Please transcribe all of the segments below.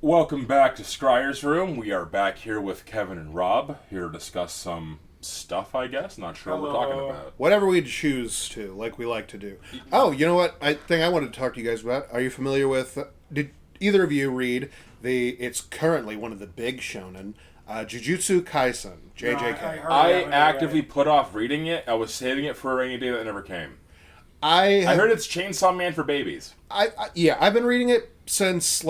Welcome back to Scryer's Room. We are back here with Kevin and Rob, here to discuss some stuff, I guess. Not sure what we're talking about. Whatever we choose to, like we like to do. Oh, you know what? I wanted to talk to you guys about. Are you familiar with... Did either of you read it's currently one of the big shonen, Jujutsu Kaisen, JJK? I actively put off reading it. I was saving it for a rainy day that never came. I heard it's Chainsaw Man for babies. I've been reading it since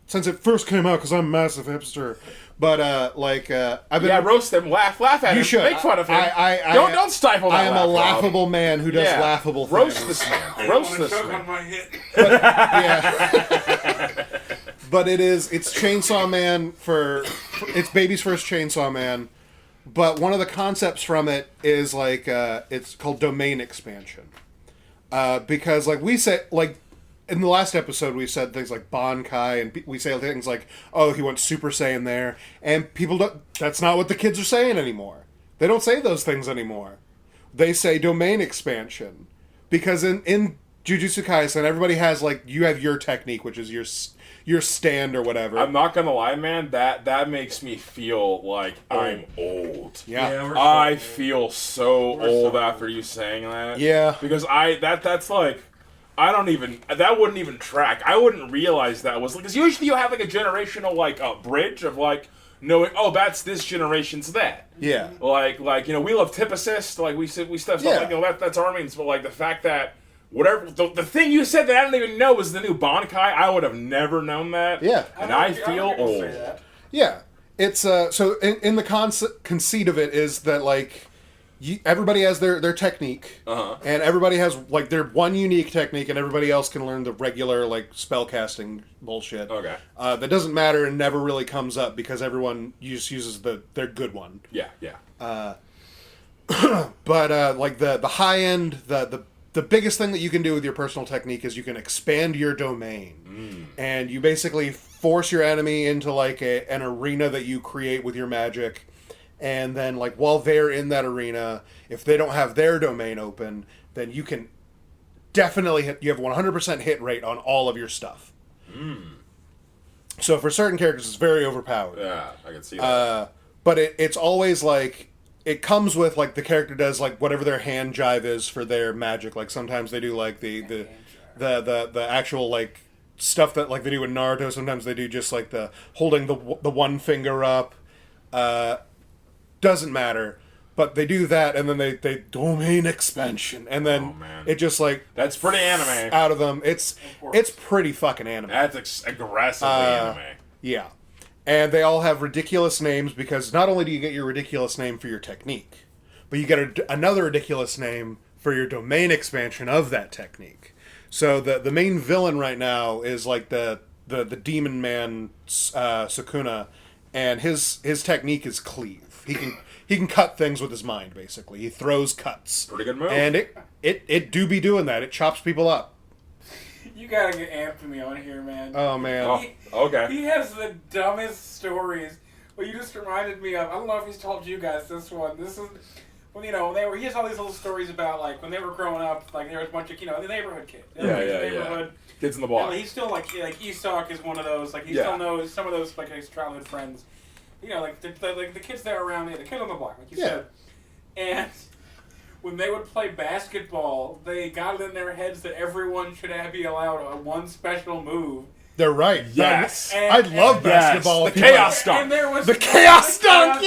since it first came out because I'm a massive hipster. But I've been roast him, laugh at him, you should make fun of him. Don't stifle that. I am a laughable man who does laughable things. Roast this man. Roast this man. On my hit. But it's Chainsaw Man it's baby's first Chainsaw Man. But one of the concepts from it is it's called domain expansion. Because we say in the last episode, we said things like Bankai, and we say things like, oh, he went Super Saiyan there. And people that's not what the kids are saying anymore. They don't say those things anymore. They say domain expansion. Because in Jujutsu Kaisen, everybody has, you have your technique, which is your stand or whatever. I'm not gonna lie, man, that makes me feel like I'm old. Yeah. I feel so old after you saying that. Yeah. Because that's that wouldn't even track. I wouldn't realize that was because usually you have a generational bridge of knowing, oh, that's this generation's that. Yeah. We love tip assist, we stuff like that's Armin's, but the fact that whatever the thing you said that I don't even know is the new Bankai, I would have never known that. Yeah. And I feel old. Yeah. It's so in the conceit of it is that everybody has their technique, and everybody has their one unique technique, and everybody else can learn the regular spell casting bullshit. Okay, that doesn't matter and never really comes up because everyone just uses their good one. Yeah. But the high end, the biggest thing that you can do with your personal technique is you can expand your domain, and you basically force your enemy into an arena that you create with your magic. And then, while they're in that arena, if they don't have their domain open, then you can definitely you have 100% hit rate on all of your stuff. So for certain characters, it's very overpowered. Yeah, I can see that. But it's always it comes with the character does whatever their hand jive is for their magic. Sometimes they do the actual stuff that they do in Naruto. Sometimes they do just the holding the one finger up. Doesn't matter, but they do that, and then they domain expansion, and then it just that's pretty anime out of them. It's pretty fucking anime. That's aggressively anime. Yeah, and they all have ridiculous names because not only do you get your ridiculous name for your technique, but you get another ridiculous name for your domain expansion of that technique. So the main villain right now is the demon man Sukuna, and his technique is cleave. He can cut things with his mind, basically. He throws cuts. Pretty good move. And it do be doing that. It chops people up. You gotta get amped me on here, man. Oh, man. Okay. He has the dumbest stories. Well, you just reminded me of, I don't know if he's told you guys this one. This is, he has all these little stories about, when they were growing up, there was a bunch of, the neighborhood kids. Yeah. Kids in the block. He's still, Isak is one of those, he still knows some of those, his childhood friends. The kids that are around there, the kid on the block, like you said. And when they would play basketball, they got it in their heads that everyone should be allowed one special move. They're right. Yes. I love basketball. The chaos dunk. And there was the chaos dunk!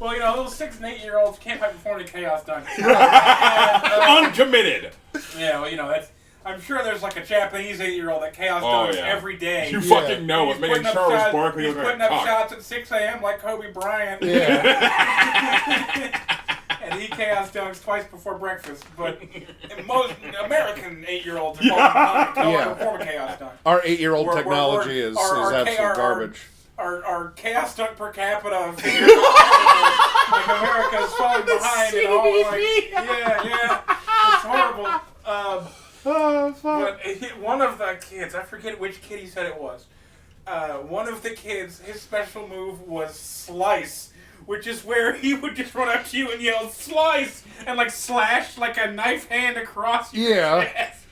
Well, those 6 and 8 year olds can't perform the chaos dunk. Uncommitted. Yeah, that's... I'm sure there's a Japanese 8-year-old that chaos dunks every day. You fucking know it, making Charles Barkley look like a cock. He's putting up shots at 6 a.m. like Kobe Bryant. Yeah. And he chaos dunks twice before breakfast. But most American 8-year-olds are falling perform a chaos dunk. Our 8-year-old technology is absolute garbage. Our chaos dunk per capita figure America's falling behind and all yeah. It's horrible. Oh, fuck. But one of the kids, I forget which kid he said it was, one of the kids, his special move was slice, which is where he would just run up to you and yell, slice! And slash a knife hand across your chest.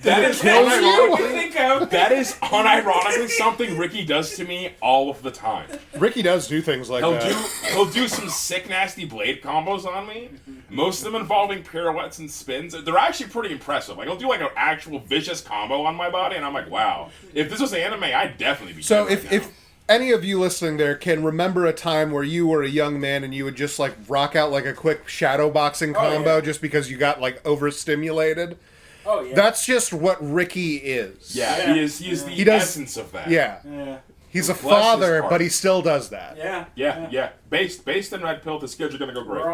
That is kills you? Think of. That is unironically something Ricky does to me all of the time. Ricky does do things like that. He'll do some sick, nasty blade combos on me. Most of them involving pirouettes and spins. They're actually pretty impressive. Like, he'll do like an actual vicious combo on my body, and I'm like, wow. If this was anime, I'd definitely be. So dead right if any of you listening there can remember a time where you were a young man and you would just like rock out like a quick shadow boxing combo just because you got like overstimulated. Oh yeah. That's just what Ricky is. Yeah, he is the essence of that. Yeah. He's a Bless father, his heart. but he still does that. Yeah. Based in Red Pill, the skills are gonna go great.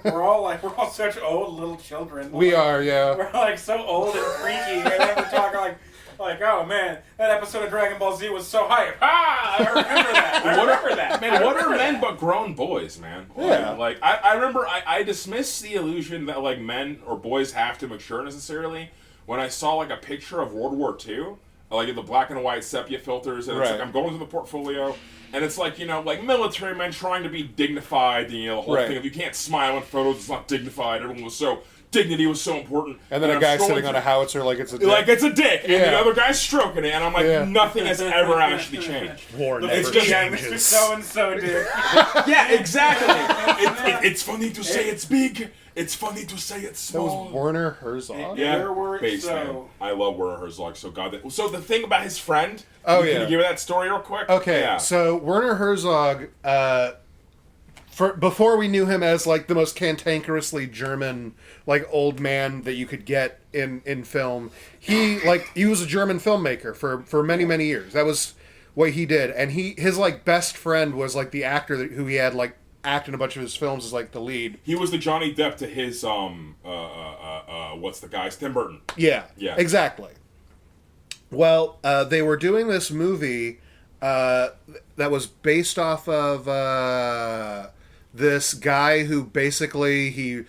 We're all such old little children. We are, yeah. We're like so old and freaky, and then we're talking like, oh man, that episode of Dragon Ball Z was so hype. Ah, I remember that. Man, what are men but grown boys, man? Yeah. Like, I remember I dismissed the illusion that, like, men or boys have to mature necessarily when I saw, like, a picture of World War II, like, in the black and white sepia filters, and it's like, I'm going through the portfolio, and it's like, you know, like, military men trying to be dignified, you know, the whole thing of you can't smile in photos, it's not dignified, everyone was so... Dignity was so important. And then a guy sitting on a howitzer like it's a dick. Like it's a dick. And the other guy's stroking it. And I'm like, nothing has ever actually changed. War never It's changes. Mr. So-and-so did. Yeah, exactly. It's funny to say it's big. It's funny to say it's small. That was Werner Herzog? Yeah, base man. I love Werner Herzog. So so the thing about his friend. Oh, Can you give me that story real quick? Okay, so Werner Herzog... before we knew him as like the most cantankerously German like old man that you could get in film, he was a German filmmaker for many years. That was what he did, and his like best friend was like the actor who he had like act in a bunch of his films as like the lead. He was the Johnny Depp to his what's the guy's Tim Burton. Yeah, exactly. Well, they were doing this movie that was based off of this guy who basically he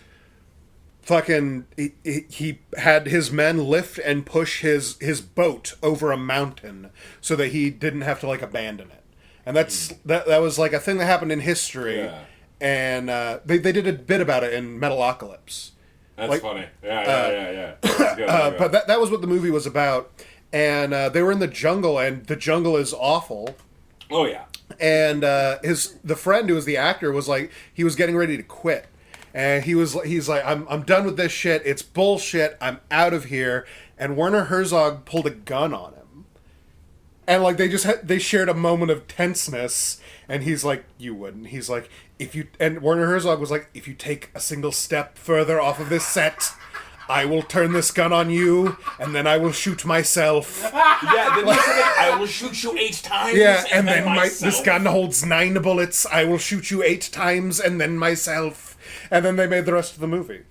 had his men lift and push his boat over a mountain so that he didn't have to like abandon it, and that was like a thing that happened in history, and they did a bit about it in Metalocalypse. That's funny. Yeah. Good. But that was what the movie was about, and they were in the jungle, and the jungle is awful. Oh yeah. And the friend who was the actor was like, he was getting ready to quit, and he's like, I'm done with this shit. It's bullshit. I'm out of here. And Werner Herzog pulled a gun on him, and like they shared a moment of tenseness. And he's like, you wouldn't. He's like, and Werner Herzog was like, if you take a single step further off of this set, I will turn this gun on you, and then I will shoot myself. Yeah, then I will shoot you 8 times. Yeah, and then this gun holds 9 bullets. I will shoot you 8 times, and then myself. And then they made the rest of the movie.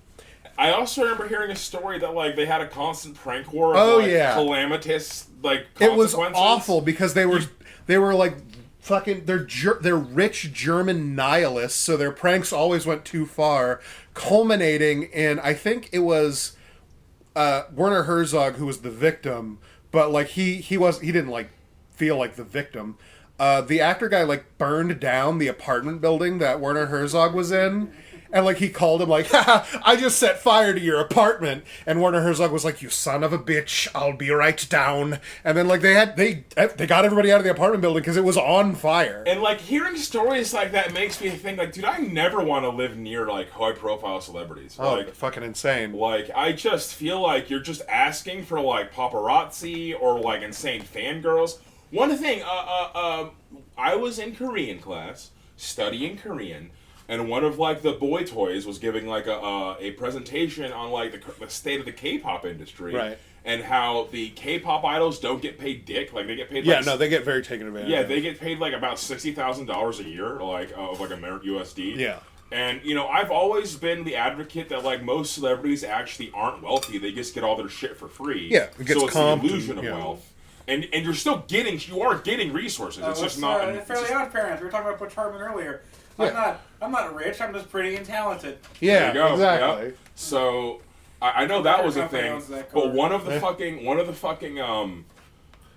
I also remember hearing a story that like they had a constant prank war of calamitous like consequences. It was awful because they were like fucking they're rich German nihilists, so their pranks always went too far, culminating in, I think it was Werner Herzog who was the victim, but like he didn't like feel like the victim. The actor guy like burned down the apartment building that Werner Herzog was in. And, like, he called him, like, haha, I just set fire to your apartment. And Werner Herzog was like, you son of a bitch, I'll be right down. And then, like, they got everybody out of the apartment building because it was on fire. And, like, hearing stories like that makes me think, like, dude, I never want to live near, like, high-profile celebrities. Oh, like, fucking insane. Like, I just feel like you're just asking for, like, paparazzi or, like, insane fangirls. One thing, I was in Korean class, studying Korean, and one of, like, the boy toys was giving, like, a presentation on, like, the state of the K-pop industry. Right. And how the K-pop idols don't get paid dick. Like, they get paid, they get very taken advantage of. Yeah, they get paid, like, about $60,000 a year, like, of, like, American USD. Yeah. And, you know, I've always been the advocate that, like, most celebrities actually aren't wealthy. They just get all their shit for free. Yeah, it gets so it's comped the illusion of wealth. And you're still you are getting resources. It's just not... Fairly Odd Parents. We were talking about Butch Hartman earlier. I'm not rich. I'm just pretty and talented. Yeah, there you go. exactly. Yep. So I know that was a thing, but one of the fucking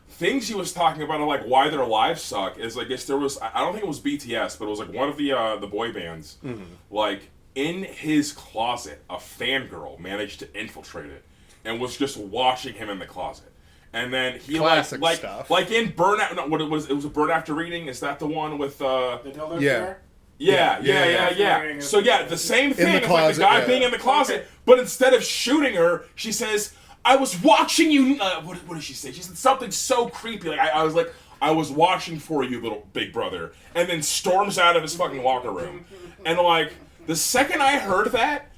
things he was talking about, like why their lives suck, is like there was, I don't think it was BTS, but it was like one of the boy bands. Mm-hmm. Like in his closet, a fangirl managed to infiltrate it and was just watching him in the closet. And then he Classic stuff. Like in Burnout. No, what it was a Burn After Reading. Is that the one with the dildo yeah. Yeah. So the same thing. In the closet, like the guy being in the closet, but instead of shooting her, she says, "I was watching you." What did she say? She said something so creepy. Like I was like, "I was watching for you, little big brother," and then storms out of his fucking locker room. And like the second I heard that,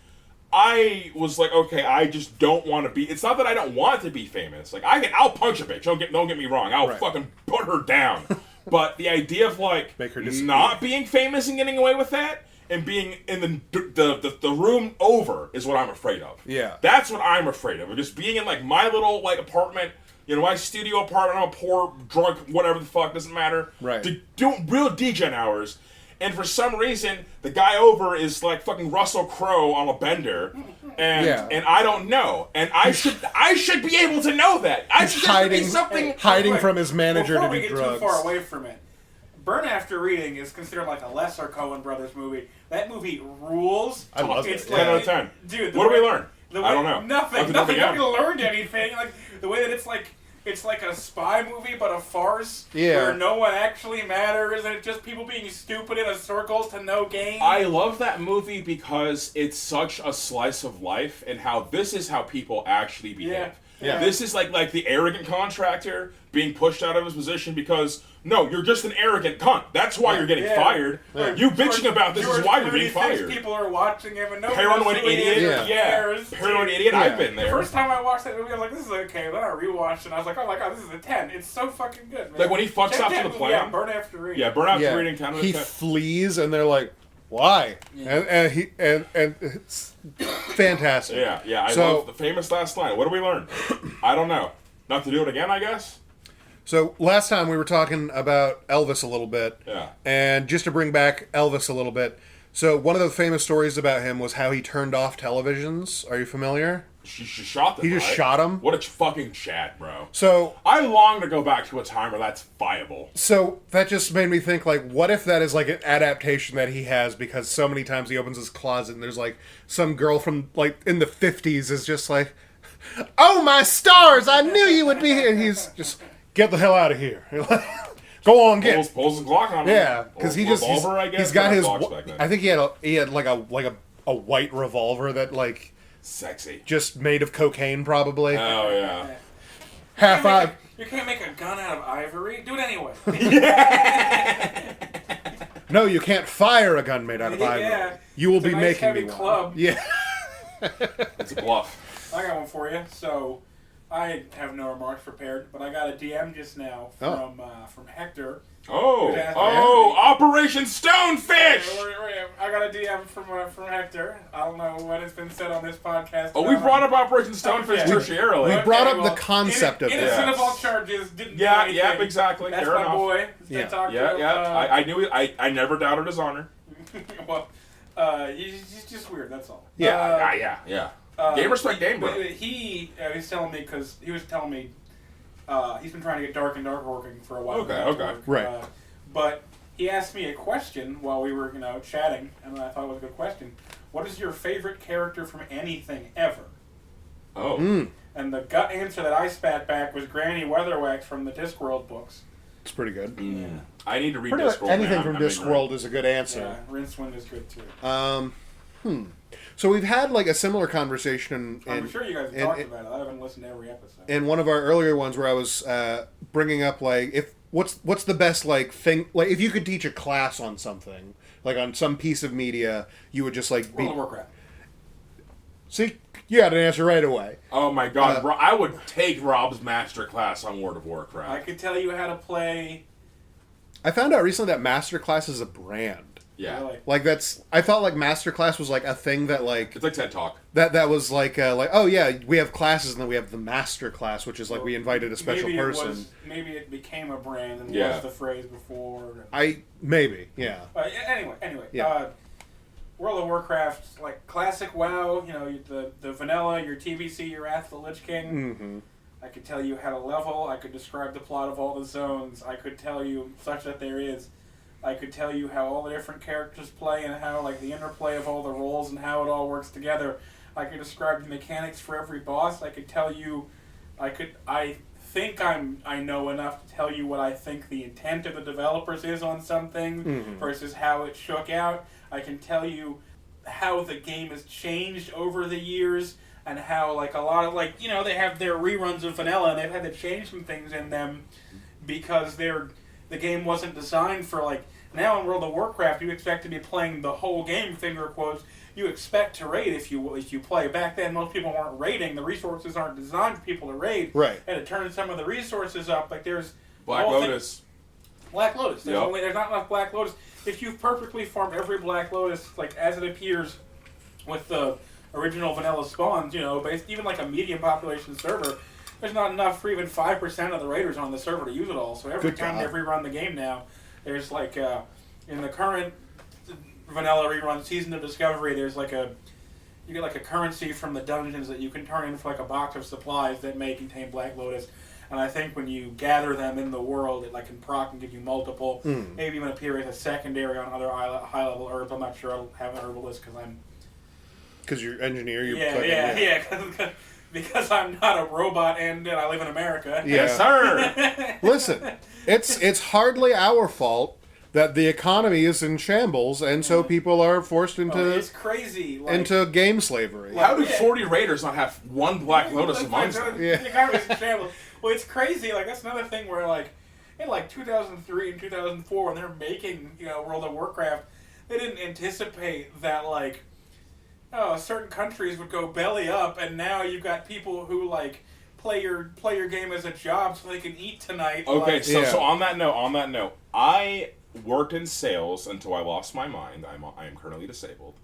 I was like, okay, I just don't want to be. It's not that I don't want to be famous. Like I'll punch a bitch. Don't get me wrong. I'll fucking put her down. But the idea of like Make her not being famous and getting away with that, and being in the room over is what I'm afraid of. Yeah, that's what I'm afraid of. Just being in like my little like apartment, my studio apartment. I'm a poor drunk, whatever the fuck, doesn't matter. Right. Doing real degen hours. And for some reason, the guy over is like fucking Russell Crowe on a bender, and I don't know, and I should be able to know that. I should hiding, be something hiding from his manager to do drugs. Before we get too far away from it, Burn After Reading is considered like a lesser Coen Brothers movie. That movie rules. I love it. 10 out of 10. Dude, what do we learn? I don't know. Nothing. Nobody learned anything. Like the way that it's like a spy movie, but a farce where no one actually matters, and it's just people being stupid in a circles to no gain. I love that movie because it's such a slice of life, and how this is how people actually behave. Yeah. This is like the arrogant contractor being pushed out of his position because, no, you're just an arrogant cunt. That's why you're getting fired. Yeah. You bitching about this is why you're being fired. People are watching him and nobody Paranoid idiot. cares. Paranoid idiot. Yeah. I've been there. The first time I watched that movie, I was like, this is okay. Then I rewatched it and I was like, oh my god, this is a 10. It's so fucking good, man. Like when he fucks up to the plane. Yeah, Burn After Reading. Yeah, Burn After Reading. 10 he flees and they're like, why? Yeah. And it's fantastic. Yeah. I love the famous last line. What do we learn? I don't know. Not to do it again, I guess. So last time we were talking about Elvis a little bit. Yeah. And just to bring back Elvis a little bit. So one of the famous stories about him was how he turned off televisions. Are you familiar? She shot them. He just shot him. What a fucking chat, bro. So I long to go back to a time where that's viable. So that just made me think, like, what if that is like an adaptation that he has, because so many times he opens his closet and there's like some girl from like in the 50s is just like, oh my stars, I knew you would be here. And he's just, get the hell out of here. Go on, get. Pulls his Glock on him. Yeah, because he's got his. I think he had like a white revolver that like. Sexy. Just made of cocaine, probably. Oh, yeah. You can't make a gun out of ivory. Do it anyway. No, you can't fire a gun made out of ivory. Yeah. You will be nice making me club. one. Yeah. It's a bluff. I got one for you. So, I have no remarks prepared, but I got a DM just now from Hector. Operation Stonefish! I got a DM from Hector. I don't know what has been said on this podcast. Oh, we brought up Operation Stonefish tertiarily. We brought up the concept of it. Innocent of all charges. Didn't exactly. That's Fair my enough. boy. I knew it. I never doubted his honor. Well, he's just weird, that's all. Yeah. Game respect game, bro. He was telling me, because he was telling me he's been trying to get Dark and Dark working for a while. Okay. Right. But he asked me a question while we were, chatting, and I thought it was a good question. What is your favorite character from anything ever? Oh. And the gut answer that I spat back was Granny Weatherwax from the Discworld books. It's pretty good. Yeah. I need to read Discworld. Anything from Discworld is a good answer. Yeah, Rincewind is good too. So we've had like a similar conversation. I'm sure you guys have talked about it. I haven't listened to every episode. In one of our earlier ones, where I was bringing up like what's the best like thing, like if you could teach a class on something, like on some piece of media, you would just like World of Warcraft. See, you had an answer right away. Oh my god, I would take Rob's Masterclass on World of Warcraft. I could tell you how to play. I found out recently that Masterclass is a brand. Yeah. Really? Like I thought like Masterclass was like a thing that like it's like TED Talk. That was like oh yeah, we have classes and then we have the Master Class, which is like we invited a special person. Maybe it became a brand and was the phrase before. Maybe. Anyway. Yeah. World of Warcraft, like classic WoW, the vanilla, your TBC, your Wrath of the Lich King. Mm-hmm. I could tell you how to level. I could describe the plot of all the zones. I could tell you such that there is. I could tell you how all the different characters play and how like the interplay of all the roles and how it all works together. I could describe the mechanics for every boss. I could tell you, I think I know enough to tell you what I think the intent of the developers is on something versus how it shook out. I can tell you how the game has changed over the years and how, like, a lot of, like, you know, they have their reruns of vanilla and they've had to change some things in them because the game wasn't designed for, like, now in World of Warcraft you expect to be playing the whole game, finger quotes. You expect to raid if you play. Back then, most people weren't raiding. The resources aren't designed for people to raid. Right. And to turn some of the resources up, like there's Black Lotus. Black Lotus. There's Yep. there's not enough Black Lotus. If you've perfectly farmed every Black Lotus, like as it appears with the original vanilla spawns, you know, even like a medium population server, there's not enough for even 5% of the raiders on the server to use it all. So every time they rerun the game now, there's like in the current vanilla rerun Season of Discovery, there's like you get like a currency from the dungeons that you can turn in for like a box of supplies that may contain Black Lotus. And I think when you gather them in the world, it like can proc and give you multiple, maybe even appear as a secondary on other high level herbs. I'm not sure. I'll have an herbal list because you're engineer. Because I'm not a robot and I live in America. Yeah. Yes, sir. Listen, it's hardly our fault that the economy is in shambles, and so people are forced into it's crazy. into game slavery. How do 40 raiders not have one Black Lotus amongst them? The economy's in shambles. Well, it's crazy. Like that's another thing where like in like 2003 and 2004 when they're making World of Warcraft, they didn't anticipate that like certain countries would go belly up, and now you've got people who like play your game as a job so they can eat tonight. Okay, so on that note, I worked in sales until I lost my mind. I am currently disabled.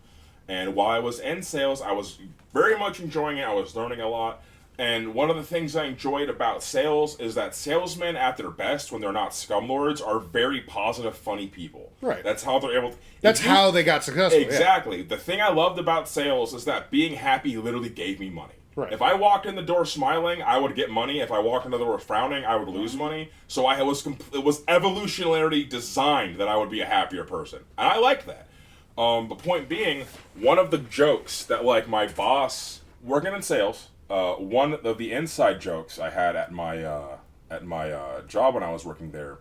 And while I was in sales, I was very much enjoying it. I was learning a lot. And one of the things I enjoyed about sales is that salesmen at their best, when they're not scumlords, are very positive, funny people. Right. That's how they're able to... That's how they got successful. Exactly. Yeah. The thing I loved about sales is that being happy literally gave me money. Right. If I walked in the door smiling, I would get money. If I walked in the door frowning, I would lose money. So it was evolutionarily designed that I would be a happier person. And I liked that. The point being, one of the jokes that like my boss, working in sales, one of the inside jokes I had at my job when I was working there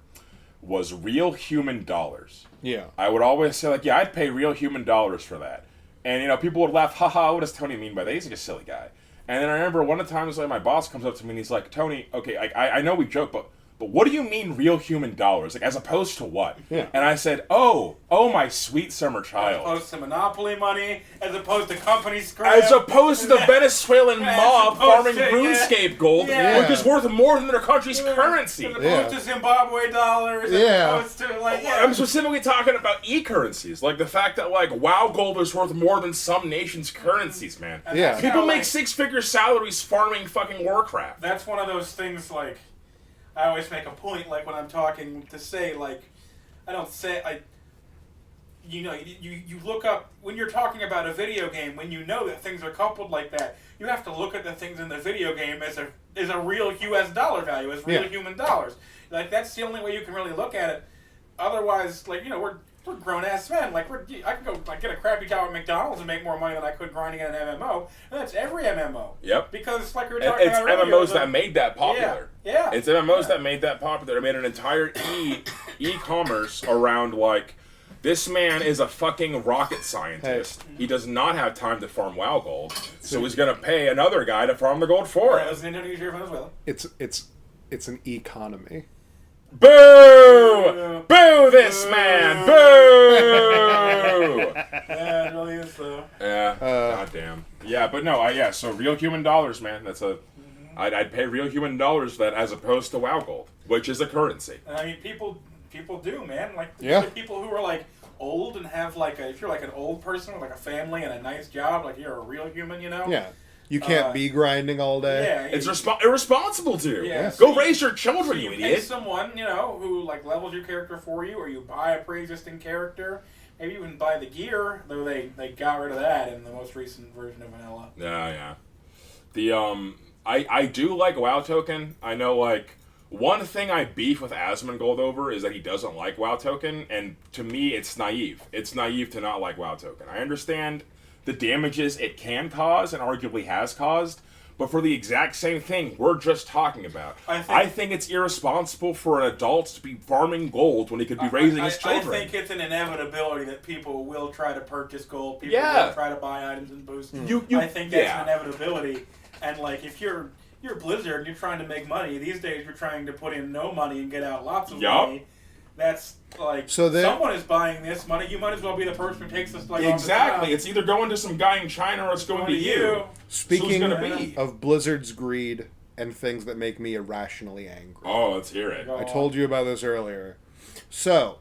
was real human dollars. Yeah. I would always say like, yeah, I'd pay real human dollars for that. And people would laugh, haha, what does Tony mean by that? He's like a silly guy. And then I remember one of the times like my boss comes up to me and he's like, Tony, okay, I know we joke, but what do you mean real human dollars? Like, as opposed to what? Yeah. And I said, oh, my sweet summer child. As opposed to Monopoly money, as opposed to company scrap. As opposed to the Venezuelan mob farming RuneScape gold, which is worth more than their country's currency. As opposed to Zimbabwe dollars. Yeah. As opposed to, like, I'm specifically talking about e-currencies. Like, the fact that, like, WoW gold is worth more than some nations' currencies, man. Yeah. People make six-figure salaries farming fucking Warcraft. That's one of those things, like, I always make a point, like, when I'm talking, to say, like, I don't say, you look up, when you're talking about a video game, when you know that things are coupled like that, you have to look at the things in the video game as a real US dollar value, as real human dollars. Like, that's the only way you can really look at it. Otherwise, like, we're grown-ass men. Like, I could go get a crappy job at McDonald's and make more money than I could grinding in an MMO. And that's every MMO. Yep. Because, like we were talking about earlier, earlier, MMOs that made that popular. Yeah. It's MMOs that made that popular. They made an entire e-commerce around, like, this man is a fucking rocket scientist. He does not have time to farm WoW gold, so he's going to pay another guy to farm the gold for him. It was in Indonesia or Venezuela. It's an economy. Boo! Boo this man! Boo! Yeah, it really is, though. Yeah, goddamn. Yeah, but no, so real human dollars, man. That's I'd pay real human dollars for that as opposed to WoW gold, which is a currency. And I mean, people do, man. Like, yeah. People who are, like, old and have, like, if you're, like, an old person with, like, a family and a nice job, like, you're a real human, Yeah. You can't be grinding all day. Yeah. It's irresponsible to. Yeah. Go raise your children, you idiot. pay someone, who, like, levels your character for you, or you buy a pre-existing character. Maybe even buy the gear, though they got rid of that in the most recent version of Vanilla. Yeah. The, I do like WoW Token. I know, like, one thing I beef with Asmongold over is that he doesn't like WoW Token, and to me, it's naive. It's naive to not like WoW Token. I understand the damages it can cause and arguably has caused. But for the exact same thing we're just talking about, I think it's irresponsible for an adult to be farming gold when he could be raising his children. I think it's an inevitability that people will try to purchase gold. People will try to buy items and boost. I think that's an inevitability. And like, if you're Blizzard and you're trying to make money, these days you're trying to put in no money and get out lots of money. That's like, someone is buying this money. You might as well be the person who takes this like exactly. It's either going to some guy in China or it's going to you. Speaking of Blizzard's greed and things that make me irrationally angry. Oh, let's hear it. I told you about this earlier. So,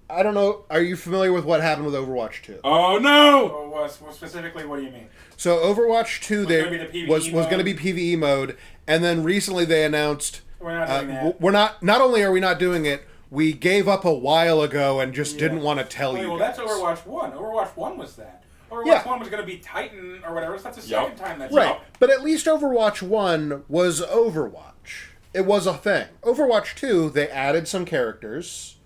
I don't know. Are you familiar with what happened with Overwatch 2? Oh no! Well, specifically, what do you mean? So Overwatch 2 was going to be PvE mode, and then recently they announced we're not doing that. We're not. Not only are we not doing it, we gave up a while ago and just didn't want to tell you. Well, that's Overwatch 1. Overwatch 1 was that. Overwatch 1 was going to be Titan or whatever. So that's the second time that's right. But at least Overwatch 1 was Overwatch. It was a thing. Overwatch 2, they added some characters,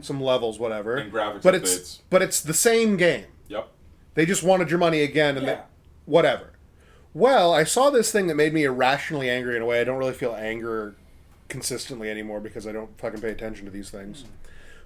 some levels, whatever. And graphics updates. But it's the same game. Yep. They just wanted your money again and whatever. Well, I saw this thing that made me irrationally angry in a way. I don't really feel anger consistently anymore because I don't fucking pay attention to these things.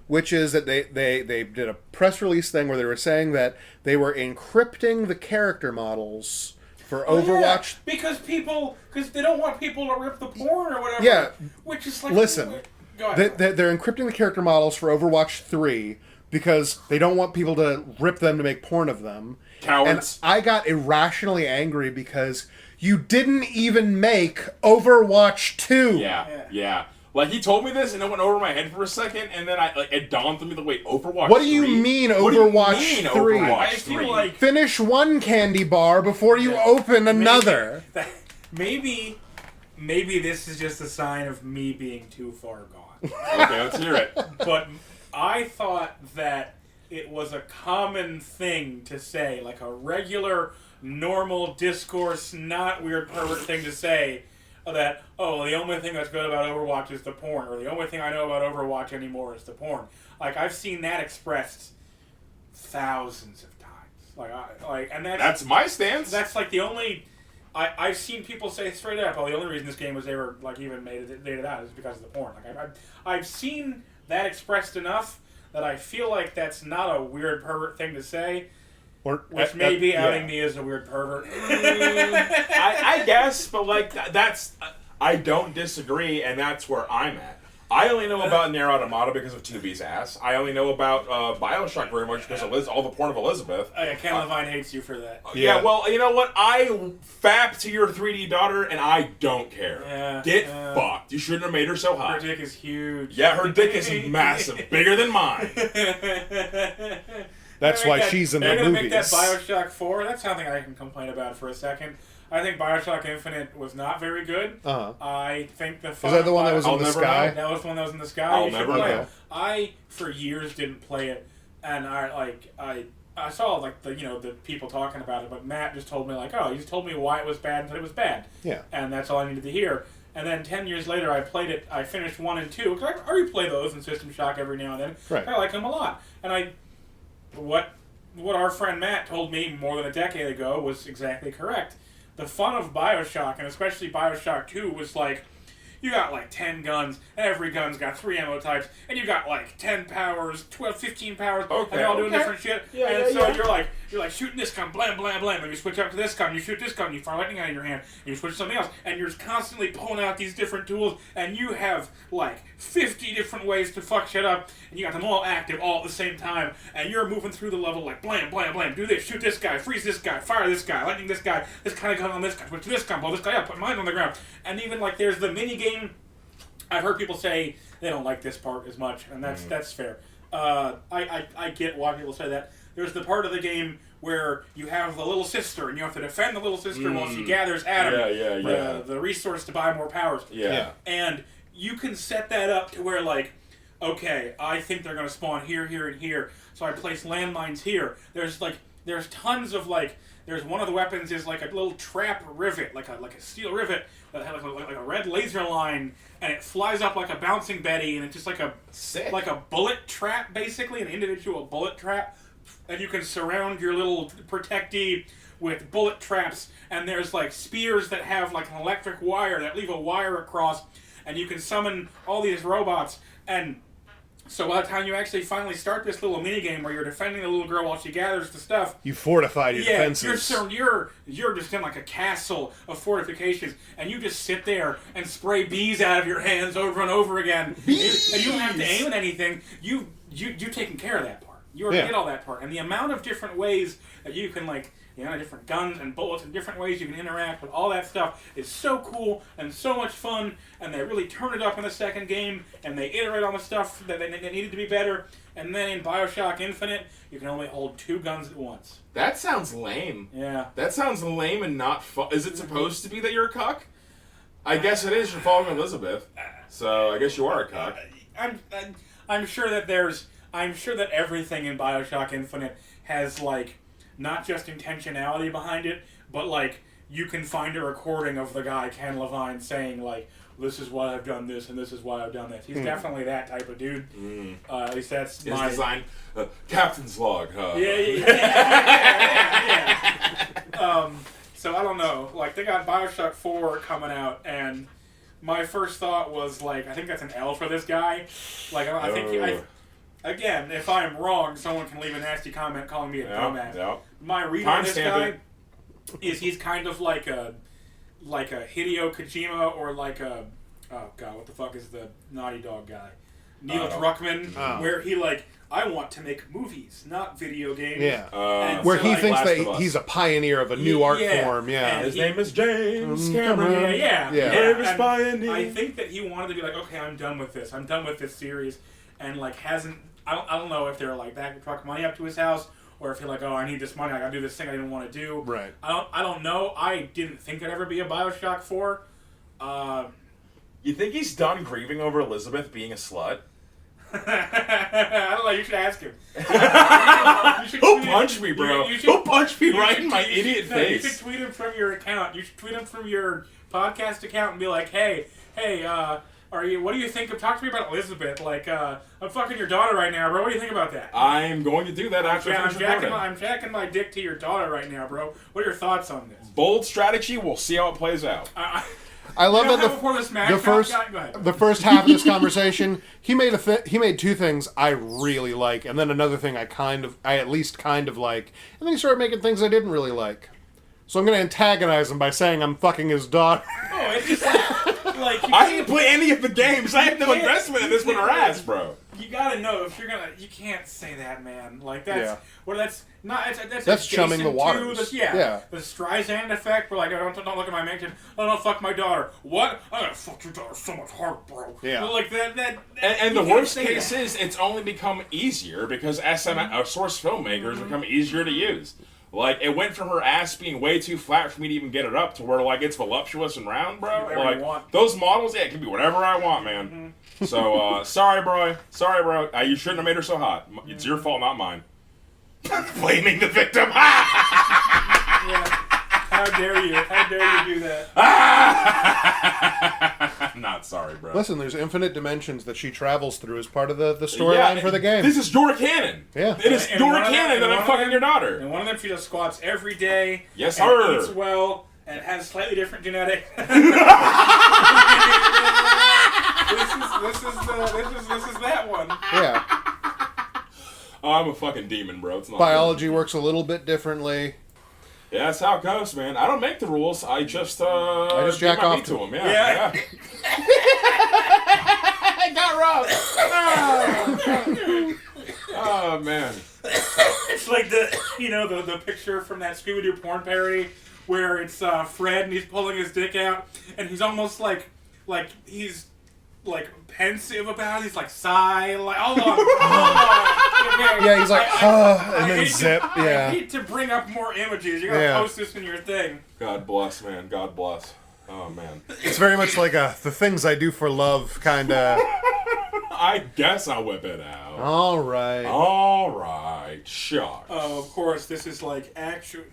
Which is that they did a press release thing where they were saying that they were encrypting the character models for Overwatch. Because they don't want people to rip the porn or whatever. Yeah. Which is like... Listen, they're encrypting the character models for Overwatch 3 because they don't want people to rip them to make porn of them. Cowards. And I got irrationally angry because you didn't even make Overwatch 2. Yeah. Like, he told me this, and it went over my head for a second, and then it dawned on me, wait, Overwatch 3? What do you mean Overwatch 3? I feel like... Finish one candy bar before you open another. Maybe this is just a sign of me being too far gone. Okay, let's hear it. But I thought that it was a common thing to say, like a regular, normal discourse, not weird pervert thing to say, that, the only thing that's good about Overwatch is the porn, or the only thing I know about Overwatch anymore is the porn. Like, I've seen that expressed thousands of times. And that's my stance. That's like the only... I've seen people say straight up, the only reason this game was ever even made it out is because of the porn. Like, I've seen that expressed enough that I feel like that's not a weird pervert thing to say. Which may be outing me as a weird pervert. I guess, but that's... I don't disagree, and that's where I'm at. I only know about Nier Automata because of 2B's ass. I only know about Bioshock very much because of all the porn of Elizabeth. Ken Levine hates you for that. Yeah, well, you know what? I fap to your 3D daughter, and I don't care. Get fucked. You shouldn't have made her so hot. Her dick is huge. Yeah, her dick is massive. Bigger than mine. That's why she's in the movies. They're going to make that Bioshock 4. That's something I can complain about for a second. I think Bioshock Infinite was not very good. I think the fun... Is that the one that was in the sky? That was the one that was in the sky. I'll never know. I, for years, didn't play it, and I saw the people talking about it, but Matt just told me he just told me why it was bad and said it was bad. Yeah. And that's all I needed to hear. And then 10 years later, I played it. I finished 1 and 2 because I replay those in System Shock every now and then. Right. I like them a lot, and what our friend Matt told me more than a decade ago was exactly correct. The fun of Bioshock, and especially Bioshock 2, was you got 10 guns, and every gun's got 3 ammo types, and you got 10 powers, 12, 15 powers, and they're all doing different shit. You're shooting this gun, blam, blam, blam, and you switch up to this gun, you shoot this gun, you fire lightning out of your hand, and you switch to something else, and you're constantly pulling out these different tools, and you have 50 different ways to fuck shit up, and you got them all active all at the same time, and you're moving through the level blam, blam, blam, do this, shoot this guy, freeze this guy, fire this guy, lightning this guy, this kind of gun on this guy, switch to this gun, blow this guy up, put mine on the ground, and even there's the mini game. I've heard people say they don't like this part as much, and that's fair. I get why people say that. There's the part of the game where you have the little sister, and you have to defend the little sister while she gathers Adam, the resource to buy more powers. Yeah. And you can set that up to where, okay, I think they're going to spawn here, here, and here, so I place landmines here. There's tons of, there's one of the weapons is a little trap rivet, like a steel rivet that has like a red laser line, and it flies up like a bouncing Betty, and it's just like a bullet trap, basically, an individual bullet trap surround your little protectee with bullet traps, and there's like spears that have like an electric wire that leave a wire across, and you can summon all these robots. And so by the time you actually finally start this little minigame where you're defending the little girl while she gathers the stuff, you fortified your defenses. You're just in like a castle of fortifications, and you just sit there and spray bees out of your hands over and over again. Bees! And you don't have to aim at anything. You're taking care of that part. You already did all that part. And the amount of different ways that you can different guns and bullets and different ways you can interact with all that stuff is so cool and so much fun, and they really turn it up in the second game, and they iterate on the stuff that they needed to be better. And then in Bioshock Infinite, you can only hold 2 guns at once. That sounds lame. Yeah. That sounds lame and not fun. Is it supposed to be that you're a cuck? I guess it is. You're following Elizabeth, so I guess you are a cuck. I'm sure that everything in Bioshock Infinite has like not just intentionality behind it, but like you can find a recording of the guy Ken Levine saying like, "This is why I've done this and this is why I've done this." He's definitely that type of dude. At least that's his my design. Captain's log. Yeah. So I don't know. Like they got Bioshock 4 coming out, and my first thought was like, I think that's an L for this guy. Like I think. Again, if I'm wrong, someone can leave a nasty comment calling me a dumbass. Yeah. My reading of this guy is he's kind of like a Hideo Kojima or like a what the fuck is the Naughty Dog guy? Neil Druckmann, where he I want to make movies, not video games. Yeah. Where he thinks that he's a pioneer of a new art form. Yeah. His name is James Cameron. Yeah. I think that he wanted to be like, okay, I'm done with this. I'm done with this series, and hasn't. I don't know if they're like that to truck money up to his house, or if you're like, oh, I need this money, I gotta do this thing I didn't want to do. Right. I don't know. I didn't think there'd ever be a Bioshock 4. You think he's done grieving over Elizabeth being a slut? I don't know. You should ask him. He'll punch me, bro. He'll punch me right in my idiot face. You should tweet him from your account. You should tweet him from your podcast account and be like, hey, what do you think of, talk to me about Elizabeth, I'm fucking your daughter right now, bro, what do you think about that? I'm going to do that after I finish recording. I'm jacking my dick to your daughter right now, bro. What are your thoughts on this? Bold strategy, we'll see how it plays out. I love that the first half of this conversation, he made 2 things I really like, and then another thing I at least kind of like, and then he started making things I didn't really like. So I'm going to antagonize him by saying I'm fucking his daughter. Oh, it's just I didn't play any of the games. I have no investment in this one or ass, bro. You gotta know if you're gonna. You can't say that, man. That's chumming the waters. The Streisand effect. Where don't look at my mansion. Oh, don't fuck my daughter. What? I'm gonna fuck your daughter so much harder, bro. Yeah. That. And the worst case is it's only become easier because source filmmakers become easier to use. It went from her ass being way too flat for me to even get it up to where, it's voluptuous and round, bro. Those models, it can be whatever I want, man. Mm-hmm. So, sorry, bro. You shouldn't have made her so hot. It's your fault, not mine. Blaming the victim. How dare you? How dare you do that? I'm not sorry, bro. Listen, there's infinite dimensions that she travels through as part of the storyline for the game. This is your canon. Yeah. It is your canon that I'm fucking your daughter. And one of them, she does squats every day. Yes, sir. Eats well and has slightly different genetics. This is that one. Yeah. Oh, I'm a fucking demon, bro. It's not biology works a little bit differently. Yeah, that's how it goes, man. I don't make the rules. I just jack off to them. Yeah. I got robbed. Oh man. It's like the picture from that Scooby-Doo porn parody where it's Fred and he's pulling his dick out and he's almost like he's pensive about it. He's sigh, hold on. Yeah, he's and then zip. Yeah. I need to bring up more images. You gotta post this in your thing. God bless, man. God bless. Oh man. It's very much like the things I do for love kind of. I guess I'll whip it out. All right. Shucks. Oh, of course. This is actual.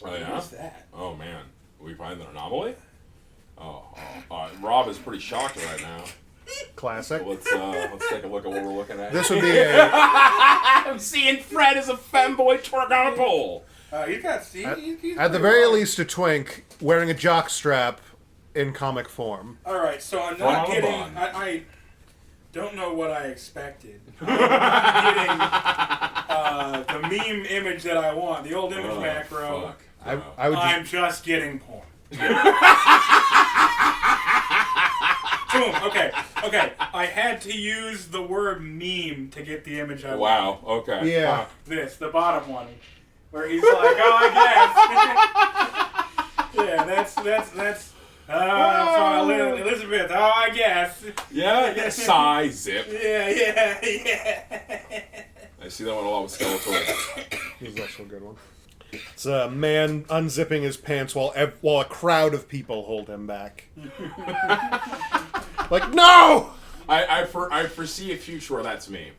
Oh yeah. What's that? Oh man. We find an anomaly. Oh, Rob is pretty shocked right now. Classic. Let's take a look at what we're looking at. This would be a... I'm seeing Fred as a femboy twerk on a pole. You got at the very least, a twink wearing a jock strap in comic form. All right, so I'm not getting. I don't know what I expected. I'm not getting the meme image that I want. The old image macro. I'm just getting porn. Boom. Okay. I had to use the word meme to get the image I want. Wow. Okay. Yeah. The bottom one, where he's like, oh, I guess. Yeah, that's. Elizabeth, oh, I guess. Yeah, sigh, zip. Yeah. I see that one a lot with Skeletor. He's also a good one. It's a man unzipping his pants while a crowd of people hold him back. Like, no! I foresee a future where that's me.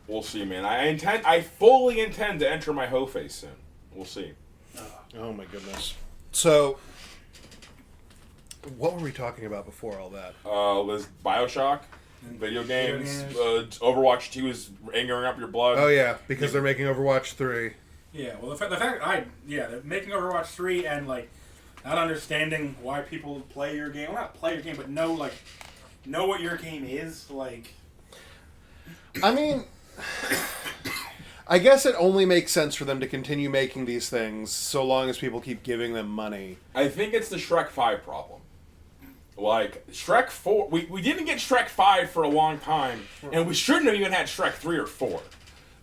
We'll see, man. I fully intend to enter my hoe face soon. We'll see. Oh my goodness. So, what were we talking about before all that? Was Bioshock, video games. Overwatch 2 is angering up your blood. Oh yeah, because they're making Overwatch 3. Yeah, well, the fact they're making Overwatch 3 and like not understanding why people play your game. Well, not play your game, but know what your game is. Like, I mean, I guess it only makes sense for them to continue making these things so long as people keep giving them money. I think it's the Shrek 5 problem. Like, Shrek 4... We didn't get Shrek 5 for a long time, and we shouldn't have even had Shrek 3 or 4.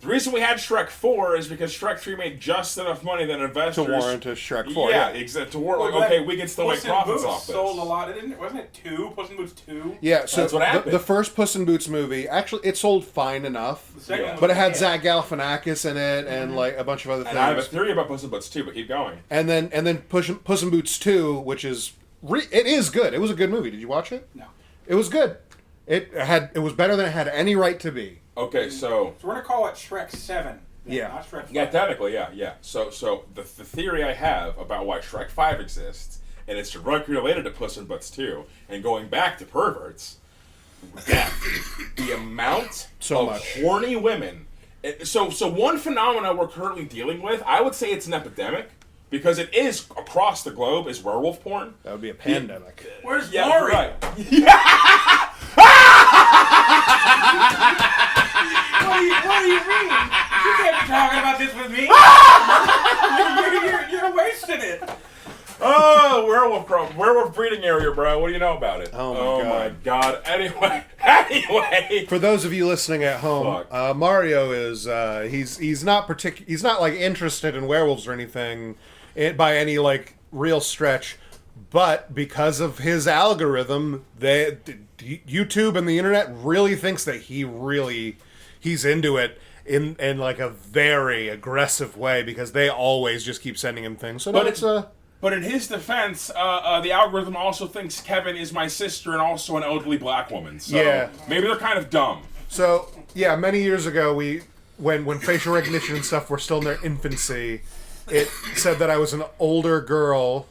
The reason we had Shrek 4 is because Shrek 3 made just enough money that investors... To warrant a Shrek 4, yeah. Exactly. To warrant, okay, we can still make profits off this. Sold a lot. Wasn't it 2? Puss in Boots 2? Yeah, so that's what happened. The first Puss in Boots movie, actually, it sold fine enough. But it had Zach Galifianakis in it and like a bunch of other things. And I have a theory about Puss in Boots 2, but keep going. And then Puss in Boots 2, which is... it is good. It was a good movie. Did you watch it? No. It was good. It was better than it had any right to be. Okay, so we're gonna call it Shrek 7. Yeah. Not Shrek 5. Yeah, technically, yeah. So the theory I have about why Shrek 5 exists, and it's directly related to Puss in Boots 2, and going back to perverts, the amount of horny women. So one phenomena we're currently dealing with, I would say it's an epidemic. Because it is across the globe, is werewolf porn. That would be a pandemic. Where's Lori? Right. What do you mean? You can't be talking about this with me. You're wasting it. Oh, werewolf breeding area, bro. What do you know about it? Oh my god. Anyway. For those of you listening at home, Mario is he's not like interested in werewolves or anything by any like real stretch, but because of his algorithm, YouTube and the internet really thinks that he's into it in like a very aggressive way because they always just keep sending him things. So But in his defense, the algorithm also thinks Kevin is my sister and also an elderly black woman. So yeah. Maybe they're kind of dumb. So yeah, many years ago when facial recognition and stuff were still in their infancy, it said that I was an older girl,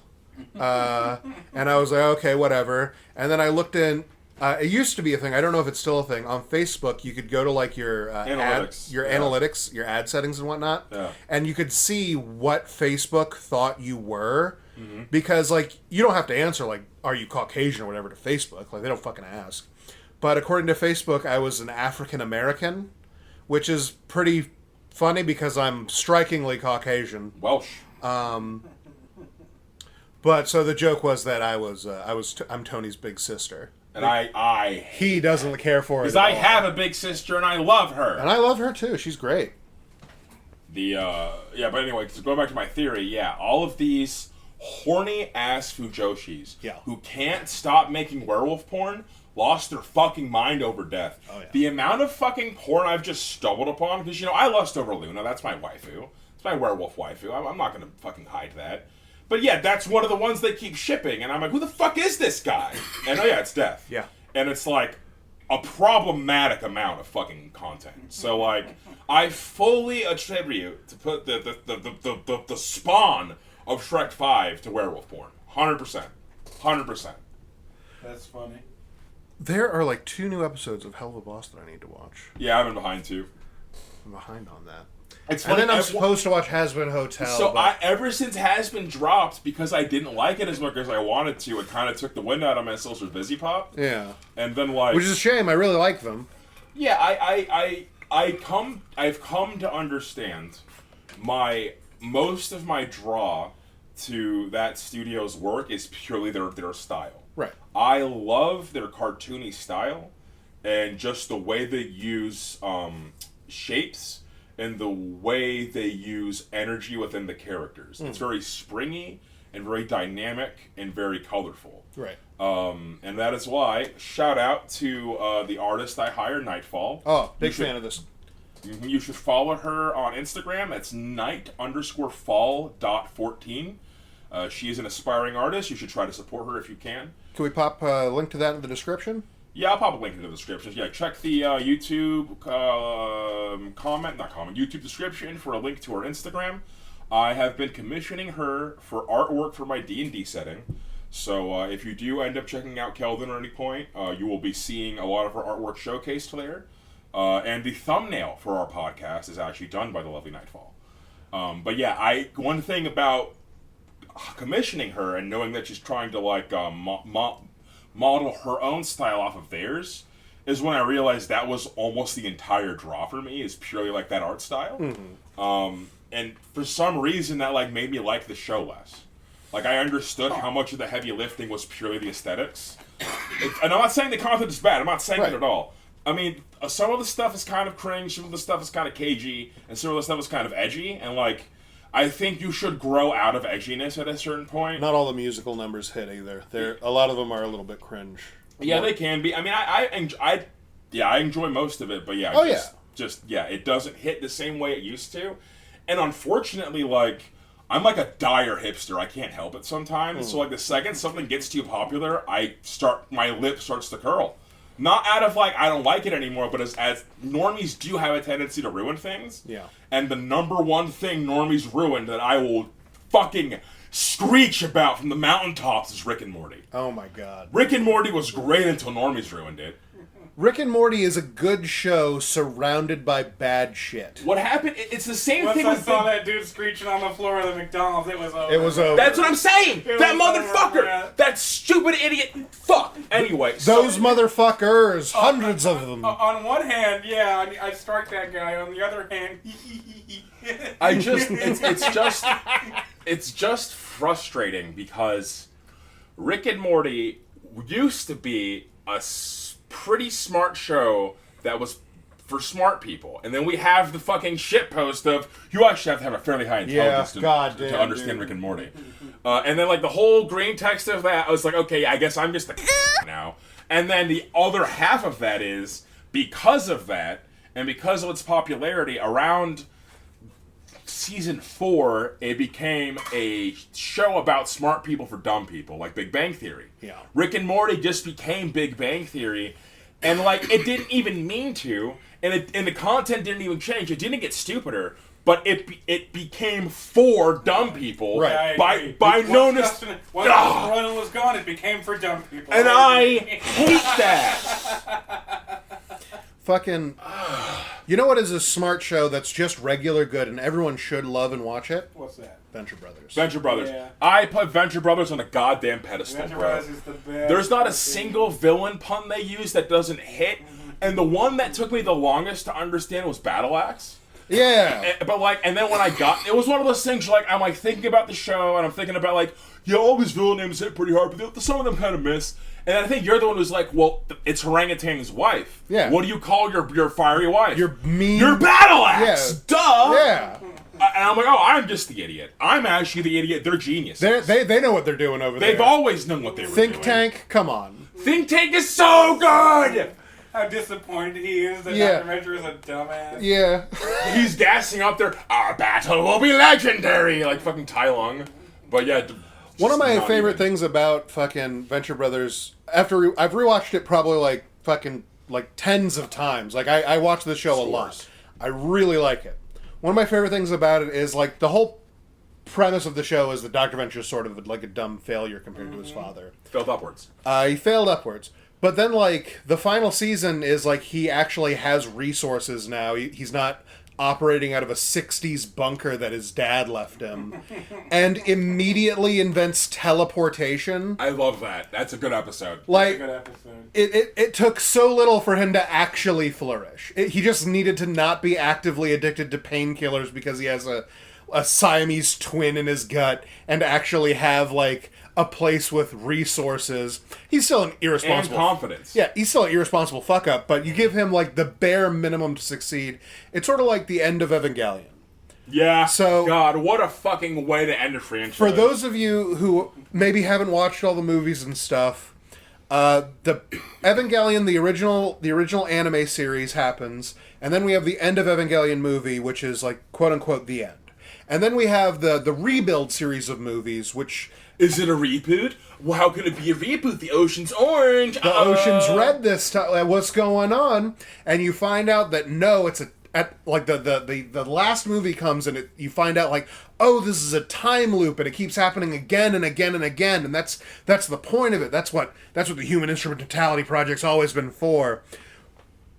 and I was like, okay, whatever. And then I looked in. It used to be a thing. I don't know if it's still a thing. On Facebook, you could go to like your analytics, your ad settings and whatnot, and you could see what Facebook thought you were. Mm-hmm. Because like you don't have to answer like, are you Caucasian or whatever to Facebook. Like they don't fucking ask. But according to Facebook, I was an African American, which is pretty funny because I'm strikingly Caucasian. Welsh. But so the joke was that I'm Tony's big sister. And he doesn't care for it. Because I have a big sister and I love her. And I love her too. She's great. But anyway, to go back to my theory, all of these horny ass fujoshis who can't stop making werewolf porn lost their fucking mind over death. Oh, yeah. The amount of fucking porn I've just stumbled upon, because I lust over Luna, that's my waifu. It's my werewolf waifu. I'm not gonna fucking hide that. But yeah, that's one of the ones they keep shipping, and I'm like, who the fuck is this guy? And it's death. Yeah. And it's like a problematic amount of fucking content. So like, I fully attribute to put the spawn of Shrek 5 to werewolf porn. 100%. 100%. That's funny. There are like 2 new episodes of Hell of a Boss that I need to watch. Yeah, I've been behind too. I'm behind on that. It's funny, and then I'm supposed to watch Has Been Hotel. So ever since Has Been dropped, because I didn't like it as much as I wanted to, it kind of took the wind out of my Social Busy Pop. Yeah. And then like, which is a shame. I really like them. Yeah, I've come to understand most of my draw to that studio's work is purely their style. Right. I love their cartoony style and just the way they use shapes and the way they use energy within the characters. It's very springy and very dynamic and very colorful. Right. And that is why, shout out to the artist I hired, Nightfall. Oh, big fan of this. You should follow her on Instagram. It's night_fall.14. She is an aspiring artist. You should try to support her if you can. Can we pop a link to that in the description? Yeah, I'll pop a link in the description. Yeah, check the YouTube YouTube description for a link to her Instagram. I have been commissioning her for artwork for my D&D setting. So if you do end up checking out Keldon at any point, you will be seeing a lot of her artwork showcased there. And the thumbnail for our podcast is actually done by the lovely Nightfall. But yeah, one thing about commissioning her and knowing that she's trying to like model her own style off of theirs is when I realized that was almost the entire draw for me, is purely like that art style. Mm-hmm. And for some reason that like made me like the show less. Like I understood how much of the heavy lifting was purely the aesthetics. And I'm not saying the content is bad. I'm not saying it at all. I mean, some of the stuff is kind of cringe, some of the stuff is kind of cagey, and some of the stuff is kind of edgy, and like, I think you should grow out of edginess at a certain point. Not all the musical numbers hit either. A lot of them are a little bit cringe. Yeah, they can be. I mean, I enjoy most of it, but yeah, it doesn't hit the same way it used to. And unfortunately, like, I'm like a dire hipster. I can't help it sometimes. So like the second something gets too popular, my lip starts to curl. Not out of like I don't like it anymore, but as normies do have a tendency to ruin things. Yeah. And the number one thing normies ruin that I will fucking screech about from the mountaintops is Rick and Morty. Oh my god. Rick and Morty was great until normies ruined it. Rick and Morty is a good show surrounded by bad shit. What happened? It's the same thing. Once I saw that dude screeching on the floor of the McDonald's, it was over. It was over. That's what I'm saying! That motherfucker! That stupid idiot! Fuck! Anyway. Those motherfuckers! Hundreds of them. On one hand, yeah, I'd strike that guy. On the other hand, it's just frustrating because Rick and Morty used to be a pretty smart show that was for smart people, and then we have the fucking shitpost of you actually have to have a fairly high intelligence to understand Rick and Morty, and then like the whole green text of that, I was like, okay, I guess I'm just a now. And then the other half of that is because of that, and because of its popularity around season 4, it became a show about smart people for dumb people, like Big Bang Theory. Yeah. Rick and Morty just became Big Bang Theory, and like it didn't even mean to, and the content didn't even change. It didn't get stupider, but it became for dumb people. Right. By notice. Once Roland was gone, it became for dumb people. And I hate that. Fucking, you know what is a smart show that's just regular good and everyone should love and watch it? What's that? Venture Brothers. Venture Brothers. Yeah. I put Venture Brothers on a goddamn pedestal, Venture bro. Brothers is the best. There's not a single villain pun they use that doesn't hit, and the one that took me the longest to understand was Battle Axe. Yeah. But like, and then when I got, it was one of those things like, I'm like thinking about the show, and I'm thinking about like, yeah, all these villain names hit pretty hard, but some of them kind of miss. And I think you're the one who's like, well, it's Orangutan's wife. Yeah. What do you call your fiery wife? Your mean... Your Battle Axe! Yeah. Duh! Yeah. And I'm like, oh, I'm just the idiot. I'm actually the idiot. They're geniuses. They know what they're doing over there. They've always known what they were doing. Think Tank, come on. Think Tank is so good! How disappointed he is that Dr. Venture is a dumbass. Yeah. He's gassing up there, our battle will be legendary! Like fucking Tai Lung. But yeah... One of my favorite things about fucking Venture Brothers, I've rewatched it probably like fucking like tens of times. Like I watch this show a lot. I really like it. One of my favorite things about it is like the whole premise of the show is that Dr. Venture is sort of like a dumb failure compared to his father. Failed upwards. He failed upwards. But then, like, the final season is, like, he actually has resources now. He's not operating out of a 60s bunker that his dad left him. And immediately invents teleportation. I love that. That's a good episode. Like, Good episode. it took so little for him to actually flourish. He just needed to not be actively addicted to painkillers because he has a Siamese twin in his gut and actually have, like, a place with resources. He's still an irresponsible... And confidence. Yeah, he's still an irresponsible fuck-up, but you give him, like, the bare minimum to succeed. It's sort of like the end of Evangelion. Yeah. So, God, what a fucking way to end a franchise. for those of you who maybe haven't watched all the movies and stuff, the Evangelion, the original anime series happens, and then we have the end of Evangelion movie, which is, like, quote-unquote the end. And then we have the rebuild series of movies, which... Is it a reboot? Well, how could it be a reboot? The ocean's orange. The ocean's red this time. What's going on? And you find out that no, it's the last movie comes and you find out, like, oh, this is a time loop and it keeps happening again and again and again, and that's the point of it. That's what the Human Instrumentality Project's always been for.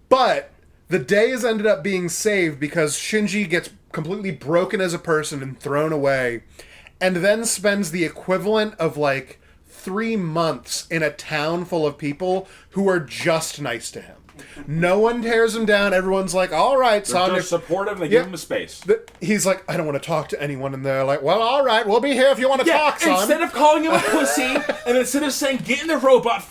But the day has ended up being saved because Shinji gets completely broken as a person and thrown away, and then spends the equivalent of, like, 3 months in a town full of people who are just nice to him. No one tears him down. Everyone's like, all right, son. They're supportive. They give him a space. He's like, I don't want to talk to anyone. And they're like, well, all right, we'll be here if you want to talk, son. Instead of calling him a pussy, and instead of saying, get in the robot,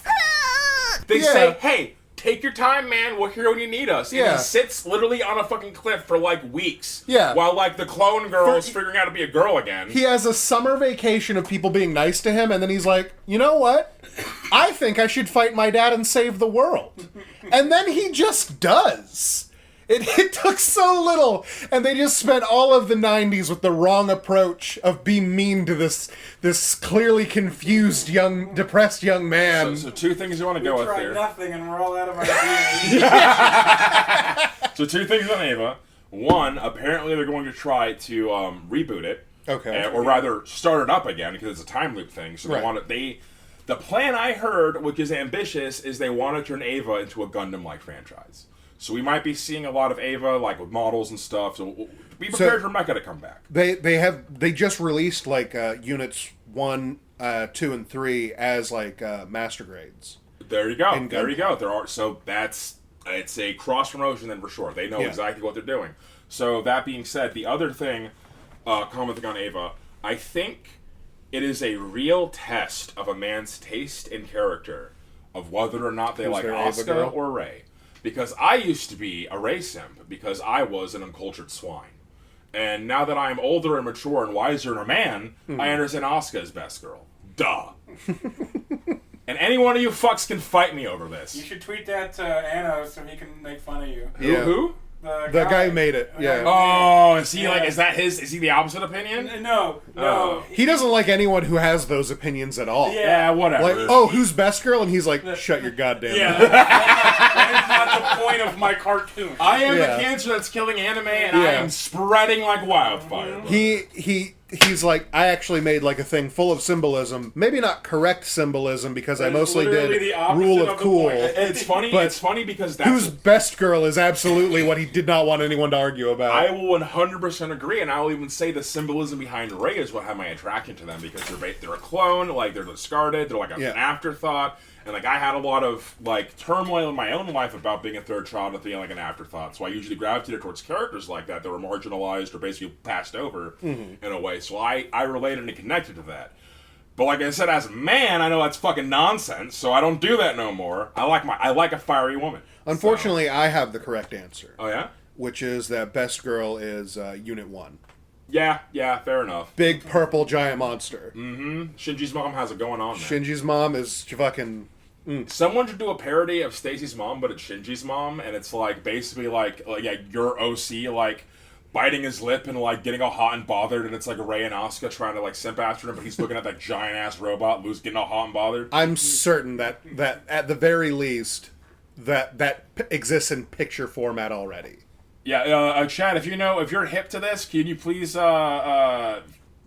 they say, hey, take your time, man. We're here when you need us. And he sits literally on a fucking cliff for, like, weeks. Yeah. While, like, the clone girl's figuring out to be a girl again. He has a summer vacation of people being nice to him, and then he's like, you know what? I think I should fight my dad and save the world. And then he just does. It took so little, and they just spent all of the 90s with the wrong approach of being mean to this clearly confused, depressed young man. So 2 things you want to go with there. Nothing, and we're all out of ideas. So 2 things on Eva. 1, apparently they're going to try to reboot it. Okay. Or rather, start it up again because it's a time loop thing. So they want to... The plan I heard, which is ambitious, is they want to turn Eva into a Gundam-like franchise. So we might be seeing a lot of Eva, like, with models and stuff. So be prepared for Mecha to come back. They just released, like, units 1, 2, and 3 as, like, master grades. There you go. There you go. It's a cross promotion then for sure. They know exactly what they're doing. So that being said, the other thing, commenting on Eva, I think it is a real test of a man's taste and character of whether or not they like Asuka or Rey. Because I used to be a Rey simp because I was an uncultured swine. And now that I'm older and mature and wiser and a man, I understand Asuka is best girl. Duh. And any one of you fucks can fight me over this. You should tweet that to Anno so he can make fun of you. Who? The guy who made it, yeah. Oh, is he like, is he the opposite opinion? No. He doesn't like anyone who has those opinions at all. Yeah, whatever. Like, oh, who's best girl? And he's like, shut your goddamn mouth. That is not the point of my cartoon. I am the cancer that's killing anime, and I am spreading like wildfire. He's like, I actually made, like, a thing full of symbolism. Maybe not correct symbolism, because I mostly did rule of cool. It's funny. It's funny because that's whose best girl is absolutely what he did not want anyone to argue about. I will 100% agree, and I will even say the symbolism behind Rey is what had my attraction to them, because they're a clone, like, they're discarded, they're like an afterthought. And, like, I had a lot of, like, turmoil in my own life about being a third child and being, like, an afterthought. So I usually gravitated towards characters like that were marginalized or basically passed over in a way. So I related and connected to that. But like I said, as a man, I know that's fucking nonsense, so I don't do that no more. I like a fiery woman. Unfortunately, I have the correct answer. Oh, yeah? Which is that best girl is Unit 1. Yeah, fair enough. Big purple giant monster. Mm-hmm. Shinji's mom has it going on, man. Shinji's mom is fucking... Someone should do a parody of Stacy's mom, but it's Shinji's mom, and it's like basically like your OC like biting his lip and like getting all hot and bothered, and it's like Rey and Asuka trying to like simp after him, but he's looking at that giant ass robot, getting all hot and bothered. I'm certain that at the very least that exists in picture format already. Yeah, Chad, if you're hip to this, can you please link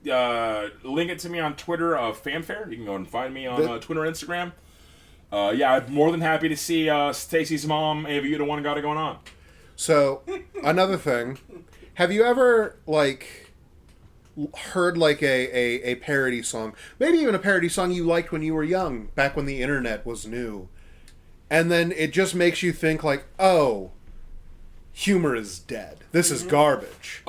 it to me on Twitter of Famfare? You can go and find me on Twitter and Instagram. Yeah, I'm more than happy to see Stacy's mom, Ava Uta, got it going on. So, another thing. Have you ever, like, heard, like, a parody song? Maybe even a parody song you liked when you were young, back when the internet was new. And then it just makes you think, like, oh, humor is dead. This is garbage.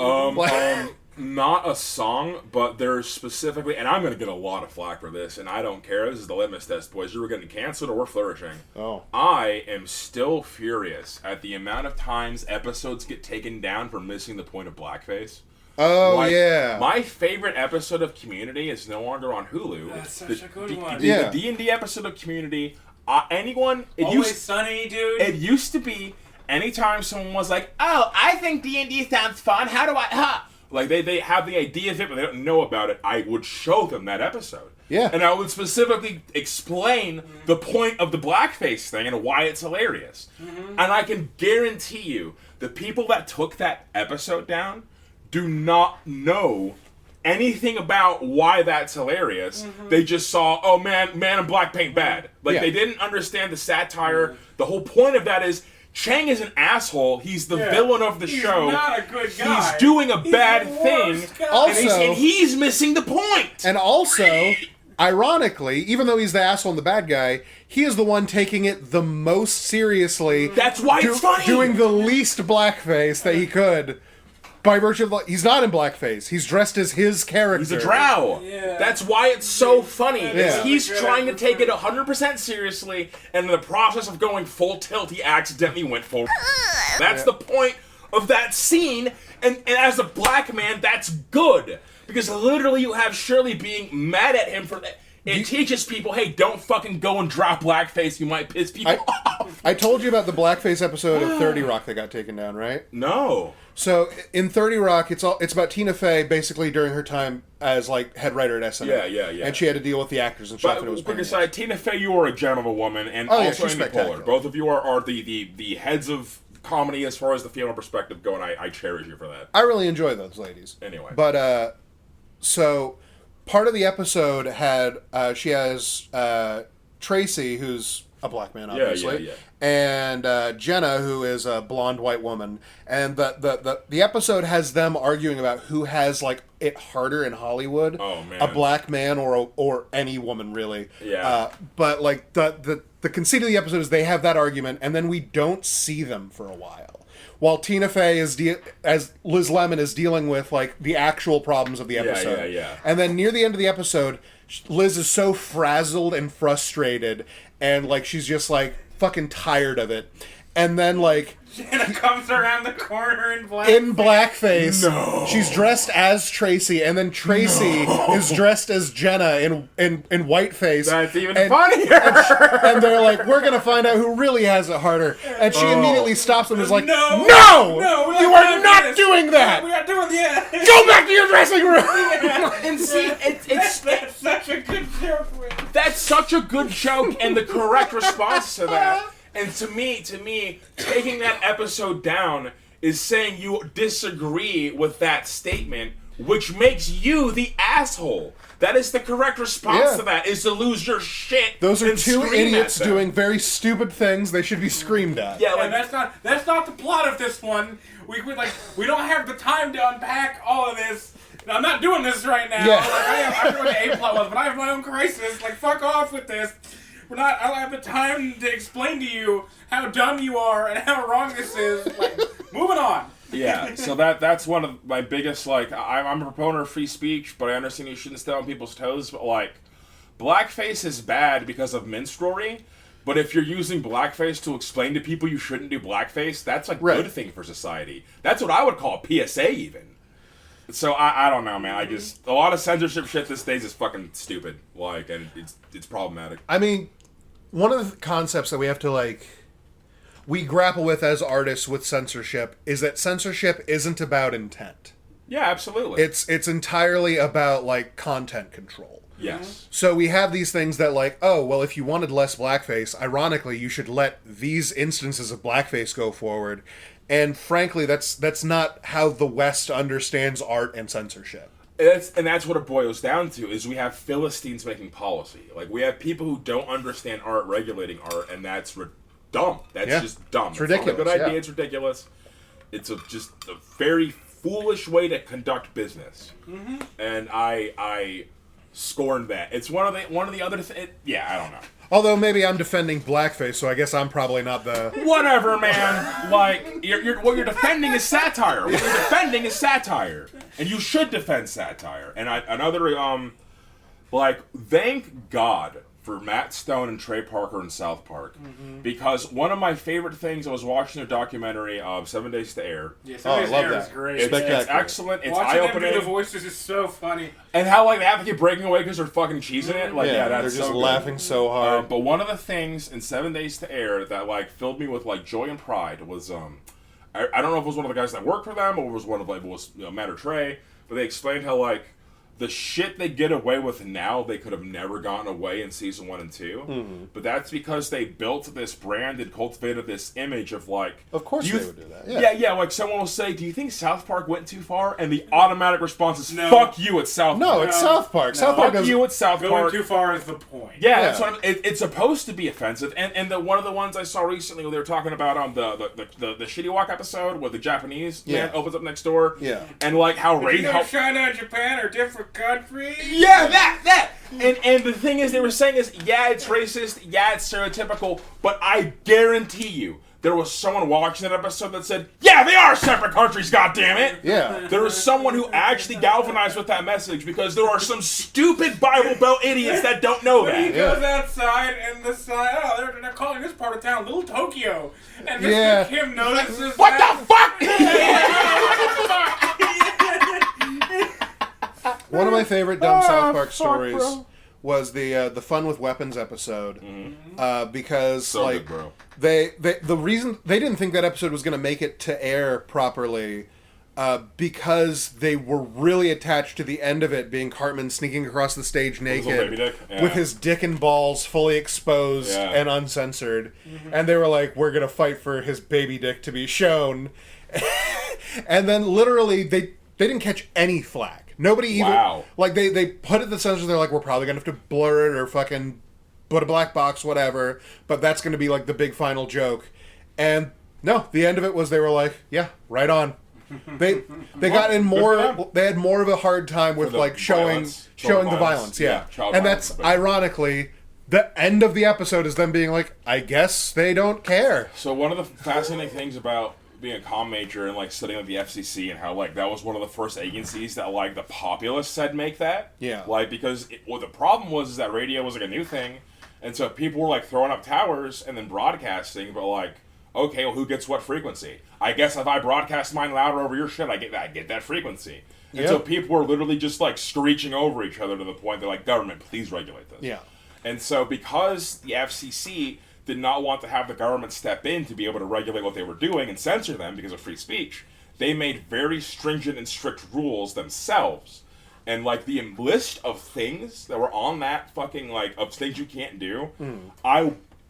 Not a song, but there's specifically, and I'm going to get a lot of flack for this, and I don't care. This is the litmus test, boys. You were getting canceled or we're flourishing. Oh. I am still furious at the amount of times episodes get taken down for missing the point of blackface. Oh, yeah. My favorite episode of Community is no longer on Hulu. That's such a good one. The D&D episode of Community, Sunny, dude. It used to be, anytime someone was like, oh, I think D&D sounds fun, how do I, Like, they have the idea of it, but they don't know about it. I would show them that episode. Yeah. And I would specifically explain the point of the blackface thing and why it's hilarious. And I can guarantee you, the people that took that episode down do not know anything about why that's hilarious. They just saw, oh, man in black paint bad. Like, they didn't understand the satire. The whole point of that is, Chang is an asshole. He's the villain of the show. He's not a good guy. He's doing a bad thing. Also, and he's missing the point. And also, ironically, even though he's the asshole and the bad guy, he is the one taking it the most seriously. That's why it's funny. Doing the least blackface that he could. By virtue of, he's not in blackface. He's dressed as his character. He's a drow. Yeah. That's why it's so funny. Yeah. He's trying to take it 100% seriously, and in the process of going full tilt, he accidentally went full. That's the point of that scene, and as a black man, that's good. Because literally you have Shirley being mad at him for that. It teaches people, hey, don't fucking go and drop blackface. You might piss people off. I told you about the blackface episode of 30 Rock that got taken down, right? No. So in 30 Rock, it's about Tina Fey basically during her time as like head writer at SNL. Yeah. And she had to deal with the actors and stuff. But And it was quick painful. aside, Tina Fey, you are a gem of a woman, and Oh, yeah, also she's Amy spectacular. Poehler. Both of you are the heads of comedy as far as the female perspective go, and I cherish you for that. I really enjoy those ladies. Anyway. But so part of the episode had she has Tracy, who's a black man, obviously, yeah. and Jenna, who is a blonde white woman, and the episode has them arguing about who has like it harder in Hollywood, Oh, man. a black man or any woman really. Yeah. But like the conceit of the episode is they have that argument, and then we don't see them for a while. While Tina Fey as Liz Lemon is dealing with like the actual problems of the episode. Yeah. And then near the end of the episode, Liz is so frazzled and frustrated, and like she's just like fucking tired of it. And then like Jenna comes around the corner in blackface. No. She's dressed as Tracy, and then Tracy is dressed as Jenna in whiteface. That's even and, funnier. And they're like, we're gonna find out who really has it harder. And she immediately stops them and is like, No! You are not doing that! We're not doing that! Go back to your dressing room! And see, That's such a good joke, man. that's such a good joke, and the correct response to that. And to me, taking that episode down is saying you disagree with that statement, which makes you the asshole. That is the correct response to that, is to lose your shit. Those are and two scream idiots at them. doing very stupid things. They should be screamed at. Yeah, And like that's not the plot of this one. We don't have the time to unpack all of this. I'm not doing this right now. Yeah. Like, I don't know what the A plot was, but I have my own crisis. Like, fuck off with this. I don't have the time to explain to you how dumb you are and how wrong this is. Like, moving on. yeah. So that's one of my biggest, like, I'm a proponent of free speech, but I understand you shouldn't step on people's toes. But like, blackface is bad because of minstrelry. But if you're using blackface to explain to people you shouldn't do blackface, that's a good thing for society. That's what I would call a PSA even. So I don't know, man. I just, a lot of censorship shit these days is fucking stupid. Like, and it's problematic. I mean, one of the concepts that we have to like we grapple with as artists with censorship is that censorship isn't about intent. Yeah, absolutely. It's entirely about like content control. Yes. So we have these things that like, oh, well, if you wanted less blackface, ironically, you should let these instances of blackface go forward. And frankly, that's not how the West understands art and censorship. That's what it boils down to, is we have Philistines making policy. Like, we have people who don't understand art regulating art, and that's dumb. That's just dumb. It's ridiculous. Not a good idea. It's ridiculous. It's just a very foolish way to conduct business. Mm-hmm. And I scorned that. It's one of the other I don't know. Although maybe I'm defending blackface, so I guess I'm probably not the... Whatever, man. Like, what you're defending is satire. What you're defending is satire. And you should defend satire. And thank God for Matt Stone and Trey Parker in South Park. Mm-hmm. Because one of my favorite things, I was watching their documentary of 7 Days to Air. Yeah, 7 Days to Air is great. It's excellent. It's watching eye-opening. them do the voices is so funny. And how, like, they have to keep breaking away because they're fucking cheesing it. Like, that's they're just so laughing so hard. But one of the things in 7 Days to Air that, like, filled me with, like, joy and pride was, I don't know if it was one of the guys that worked for them or it was one of, like, Matt or Trey, but they explained how, like, the shit they get away with now, they could have never gotten away in season 1 and 2. Mm-hmm. But that's because they built this brand and cultivated this image of, like... Of course they would do that. Yeah, like, someone will say, do you think South Park went too far? And the automatic response is, fuck you, it's South Park. No, it's South Park. South Park fuck you, it's South Park. Going too far is the point. Yeah, that's what it's supposed to be offensive. And one of the ones I saw recently where they were talking about the Shitty Walk episode where the Japanese man opens up next door. Yeah. And, like, how... China and Japan are different countries? Yeah, that. And the thing is, they were saying is, yeah, it's racist, yeah, it's stereotypical, but I guarantee you, there was someone watching that episode that said, yeah, they are separate countries, goddammit! Yeah. There was someone who actually galvanized with that message, because there are some stupid Bible Belt idiots that don't know that. He goes outside, and the sign, they're calling this part of town Little Tokyo. And this Kim notices what the fuck? One of my favorite dumb South Park stories was the Fun with Weapons episode, because good, bro. The reason they didn't think that episode was going to make it to air properly, because they were really attached to the end of it being Cartman sneaking across the stage naked with his dick and balls fully exposed and uncensored, and they were like, "We're going to fight for his baby dick to be shown," and then literally they didn't catch any flack. Nobody even... Wow. Like, they put it in the censors, they're like, we're probably going to have to blur it or fucking put a black box, whatever, but that's going to be, like, the big final joke. And, no, the end of it was they were like, yeah, right on. They got in more... They had more of a hard time with, like, showing the violence. Yeah. And that's, ironically... The end of the episode is them being like, I guess they don't care. So one of the fascinating things about being a comm major and, like, studying at the FCC and how, like, that was one of the first agencies that, like, the populace said make that. Yeah. Like, because the problem was is that radio was, like, a new thing, and so people were, like, throwing up towers and then broadcasting, but, like, okay, well, who gets what frequency? I guess if I broadcast mine louder over your shit, I get that frequency. And so people were literally just, like, screeching over each other to the point they're like, government, please regulate this. Yeah. And so because the FCC did not want to have the government step in to be able to regulate what they were doing and censor them because of free speech, they made very stringent and strict rules themselves. And, like, the list of things that were on that fucking, like, of things you can't do,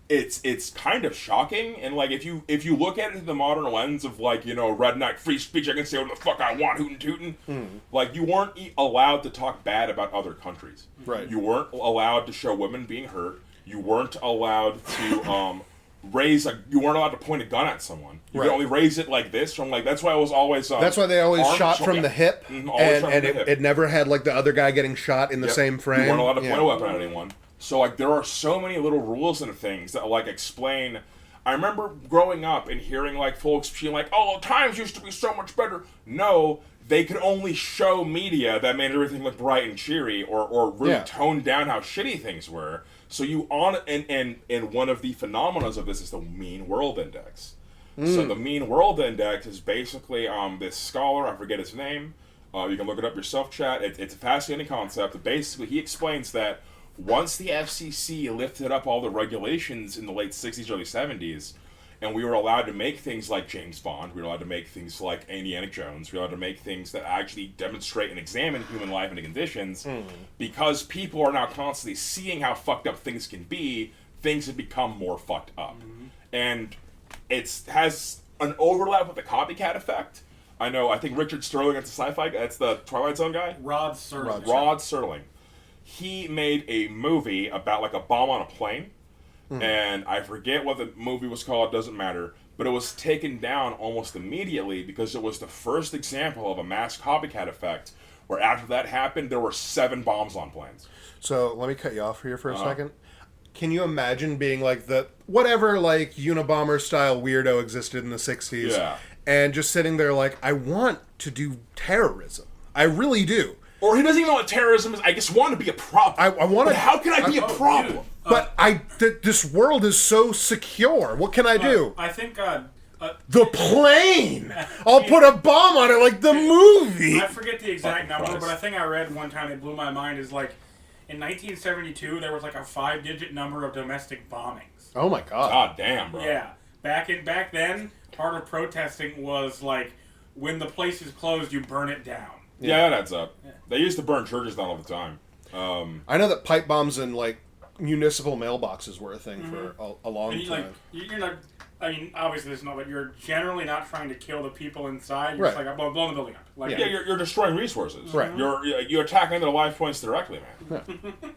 it's kind of shocking. And, like, if you look at it through the modern lens of, like, you know, redneck free speech, I can say what the fuck I want, hootin' tootin'. Like, you weren't allowed to talk bad about other countries. Right. You weren't allowed to show women being hurt. You weren't allowed to you weren't allowed to point a gun at someone. You could only raise it like this from, like, that's why it was always that's why they always shot from the hip, and it never had, like, the other guy getting shot in the same frame. You weren't allowed to point a weapon at anyone. So, like, there are so many little rules and things that, like, explain. I remember growing up and hearing, like, folks being like, oh, times used to be so much better. No, they could only show media that made everything look bright and cheery or really toned down how shitty things were. So and one of the phenomena of this is the Mean World Index. So the Mean World Index is basically this scholar, I forget his name, you can look it up yourself, chat. It's a fascinating concept. Basically, he explains that once the FCC lifted up all the regulations in the late 60s, early 70s, and we were allowed to make things like James Bond, we were allowed to make things like Indiana Jones, we were allowed to make things that actually demonstrate and examine human life and conditions, because people are now constantly seeing how fucked up things can be, things have become more fucked up. And it has an overlap with the copycat effect, I know. I think Richard Sterling. That's a sci-fi. That's the Twilight Zone guy. Rod Serling. Rod Serling. He made a movie about like a bomb on a plane, and I forget what the movie was called. Doesn't matter. But it was taken down almost immediately because it was the first example of a mass copycat effect. Where after that happened, there were 7 bombs on planes. So let me cut you off here for a second. Can you imagine being like the whatever like Unabomber style weirdo existed in the 60s and just sitting there like, I want to do terrorism. I really do. Or he doesn't even know what terrorism is. I just want to be a problem. I want to. How can I be a problem? But this world is so secure. What can I do? I think the plane. I'll put a bomb on it like the movie. I forget the exact number, but I think I read one time it blew my mind. Is like in 1972 there was like a 5-digit number of domestic bombings. Oh my god. God damn, bro. Yeah, back then, part of protesting was like when the place is closed, you burn it down. Yeah, that adds up. Yeah. They used to burn churches down all the time. I know that pipe bombs and like municipal mailboxes were a thing for a long time. Like, you're not. I mean, obviously it's not, but you're generally not trying to kill the people inside. You're just like, I'm blowing the building up. Like, yeah, you're destroying resources. Right. You're attacking their life points directly, man. Yeah.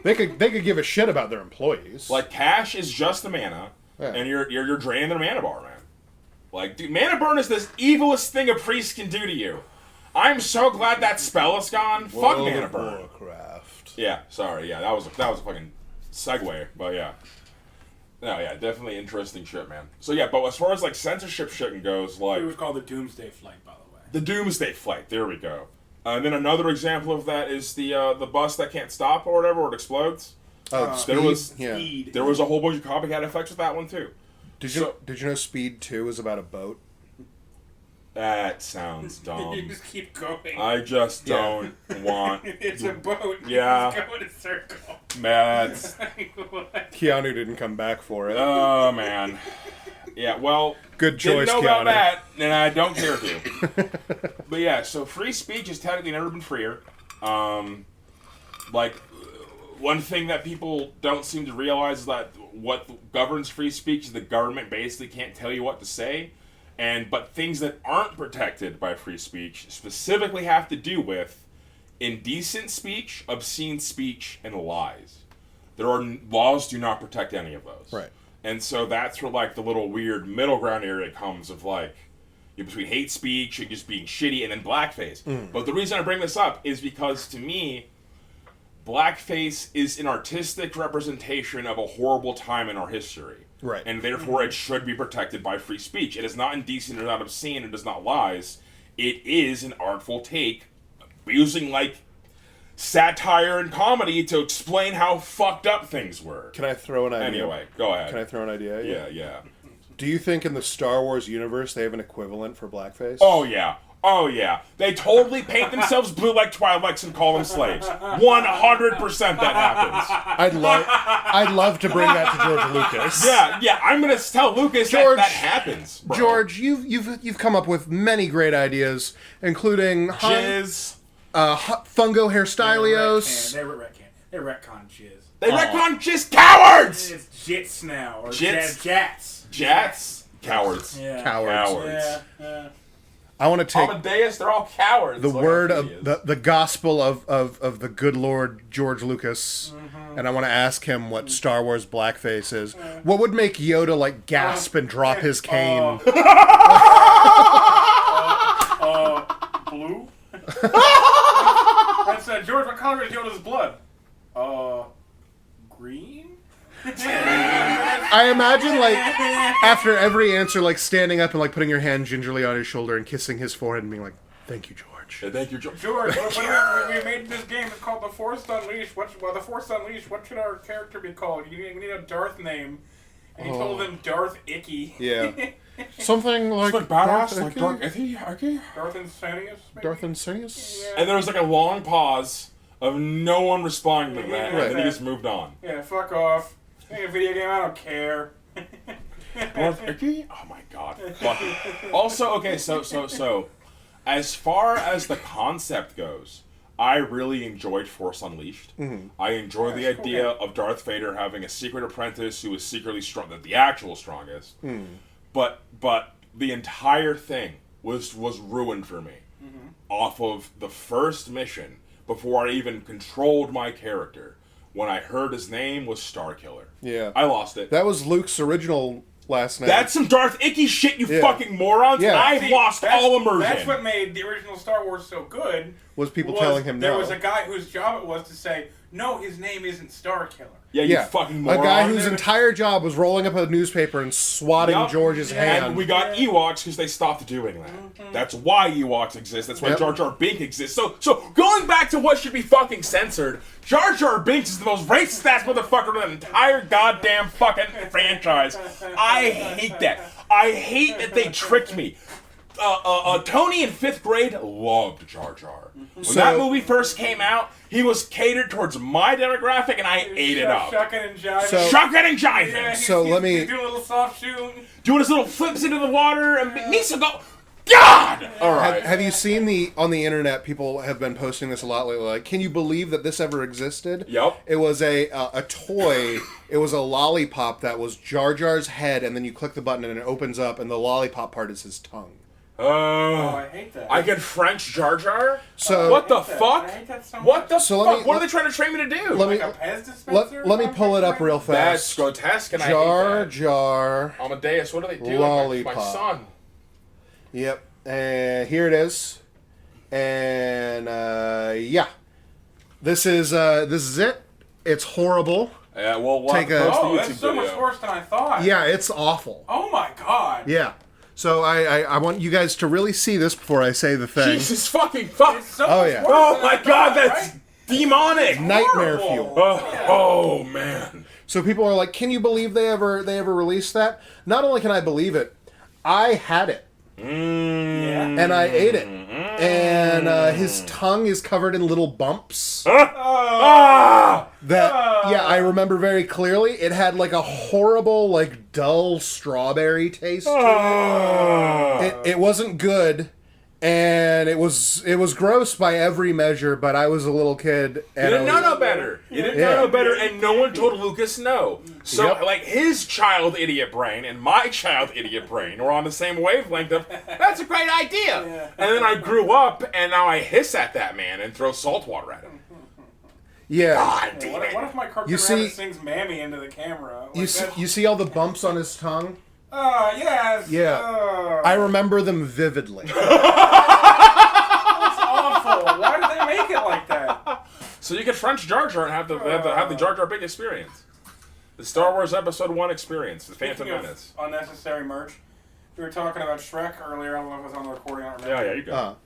They could give a shit about their employees. Like cash is just the mana, and you're draining their mana bar, man. Like, dude, mana burn is the evilest thing a priest can do to you. I'm so glad that spell is gone. Fuck mana burn. Warcraft. Yeah, sorry. Yeah, that was a fucking segue, but yeah. No, yeah, definitely interesting shit, man. So yeah, but as far as like censorship shit goes, like it was called the Doomsday Flight, by the way. The Doomsday Flight. There we go. And then another example of that is the bus that can't stop or whatever, or it explodes. There was there was a whole bunch of copycat effects with that one too. Did you know Speed 2 is about a boat? That sounds dumb. You just keep going. I just don't want. It's a boat. Yeah. You just go in a circle. Man, Keanu didn't come back for it. Oh man. Yeah. Well. Good choice, didn't know Keanu. about that, and I don't care to. But yeah, so free speech has technically never been freer. Like, one thing that people don't seem to realize is that what governs free speech is the government basically can't tell you what to say. But things that aren't protected by free speech specifically have to do with indecent speech, obscene speech, and lies. Laws do not protect any of those. Right. And so that's where like the little weird middle ground area comes of like between hate speech and just being shitty and then blackface. But the reason I bring this up is because to me, blackface is an artistic representation of a horrible time in our history. Right. And therefore it should be protected by free speech. It is not indecent, it is not obscene, it is not lies. It is an artful take using like satire and comedy to explain how fucked up things were. Can I throw an idea? Anyway, go ahead. Can I throw an idea? Yeah. Do you think in the Star Wars universe they have an equivalent for blackface? Oh yeah. They totally paint themselves blue like Twi'leks and call them slaves. 100% that happens. I'd love to bring that to George Lucas. Yeah. I'm gonna tell Lucas that happens. Bro. George, you've come up with many great ideas, including jizz, fungo hairstylios. They retcon jizz. They retcon jizz, cowards. It's jits now or jats. Jats, cowards. Yeah. Cowards. Yeah. I want to take Amadeus. They're all cowards. The word of the gospel of the good Lord George Lucas, and I want to ask him what Star Wars blackface is. What would make Yoda like gasp and drop his cane? Blue. That's George. What color is Yoda's blood? Green. I imagine, like, after every answer, like, standing up and, like, putting your hand gingerly on his shoulder and kissing his forehead and being like, thank you, George. Yeah, thank you, George. George, we made this game. It's called The Force Unleashed. The Force Unleashed, what should our character be called? We need a Darth name. And he told him Darth Icky. Yeah. Something like badass, like Darth Icky? Darth Insidious, maybe? Darth Insidious? Yeah. And there was, like, a long pause of no one responding to that, and then he just moved on. Yeah, fuck off. It's a video game, I don't care. Darth Icky? Oh my god. Fuck. Also, okay, so, as far as the concept goes, I really enjoyed Force Unleashed. I enjoy the idea of Darth Vader having a secret apprentice who is secretly strong, the actual strongest. But the entire thing was ruined for me off of the first mission before I even controlled my character. When I heard his name was Starkiller. Yeah. I lost it. That was Luke's original last name. That's some Darth Icky shit, you fucking morons. Yeah. I've lost all immersion. That's what made the original Star Wars so good. Was people telling him no. There was a guy whose job it was to say, no, his name isn't Starkiller. Yeah, you fucking moron. A guy whose entire job was rolling up a newspaper and swatting George's hand. And we got Ewoks because they stopped doing that. That's why Ewoks exist. That's why Jar Jar Binks exists. So going back to what should be fucking censored, Jar Jar Binks is the most racist ass motherfucker in the entire goddamn fucking franchise. I hate that. I hate that they tricked me. Tony in 5th grade loved Jar Jar. When that movie first came out, he was catered towards my demographic, and I ate it up. Shucking and jiving. Shucking and jiving. Yeah, he's doing a little soft shoe. Doing his little flips into the water, and Misa go, God! All right. Have you seen on the internet, people have been posting this a lot lately, like, can you believe that this ever existed? Yep. It was a toy, it was a lollipop that was Jar Jar's head, and then you click the button and it opens up, and the lollipop part is his tongue. I hate that. I can French Jar Jar? So what the fuck? I hate that so much. What the fuck? What are they trying to train me to do? Like a Pez dispenser? Let me pull it up real fast. That's grotesque, and Jar I hate Jar. Amadeus, what are they doing? Lollipop. My son. Yep. And here it is. And this is it. It's horrible. Yeah, well, that's so much worse than I thought. Yeah, it's awful. Oh my god. Yeah. So I want you guys to really see this before I say the thing. Jesus fucking fuck! So yeah. Oh my god, that's demonic! Nightmare fuel. Oh man. So people are like, can you believe they ever released that? Not only can I believe it, I had it. And I ate it. And his tongue is covered in little bumps. I remember very clearly. It had like a horrible, like dull strawberry taste to it. It wasn't good, and it was gross by every measure. But I was a little kid, and you didn't know no better. You didn't know no better, and no one told Lucas no. So like his child idiot brain and my child idiot brain were on the same wavelength of that's a great idea. And then I grew up, and now I hiss at that man and throw salt water at him. Yeah. God damn it. What if my cartoon rabbit sings "Mammy" into the camera? Like you see all the bumps on his tongue? Yes. Yeah. I remember them vividly. That's awful. Why did they make it like that? So you can French Jar Jar and have the Jar Jar Binks experience. The Star Wars Episode 1 experience. The Phantom Menace. Unnecessary merch. We were talking about Shrek earlier. I don't know if it was on the recording. I don't remember. Yeah, you go.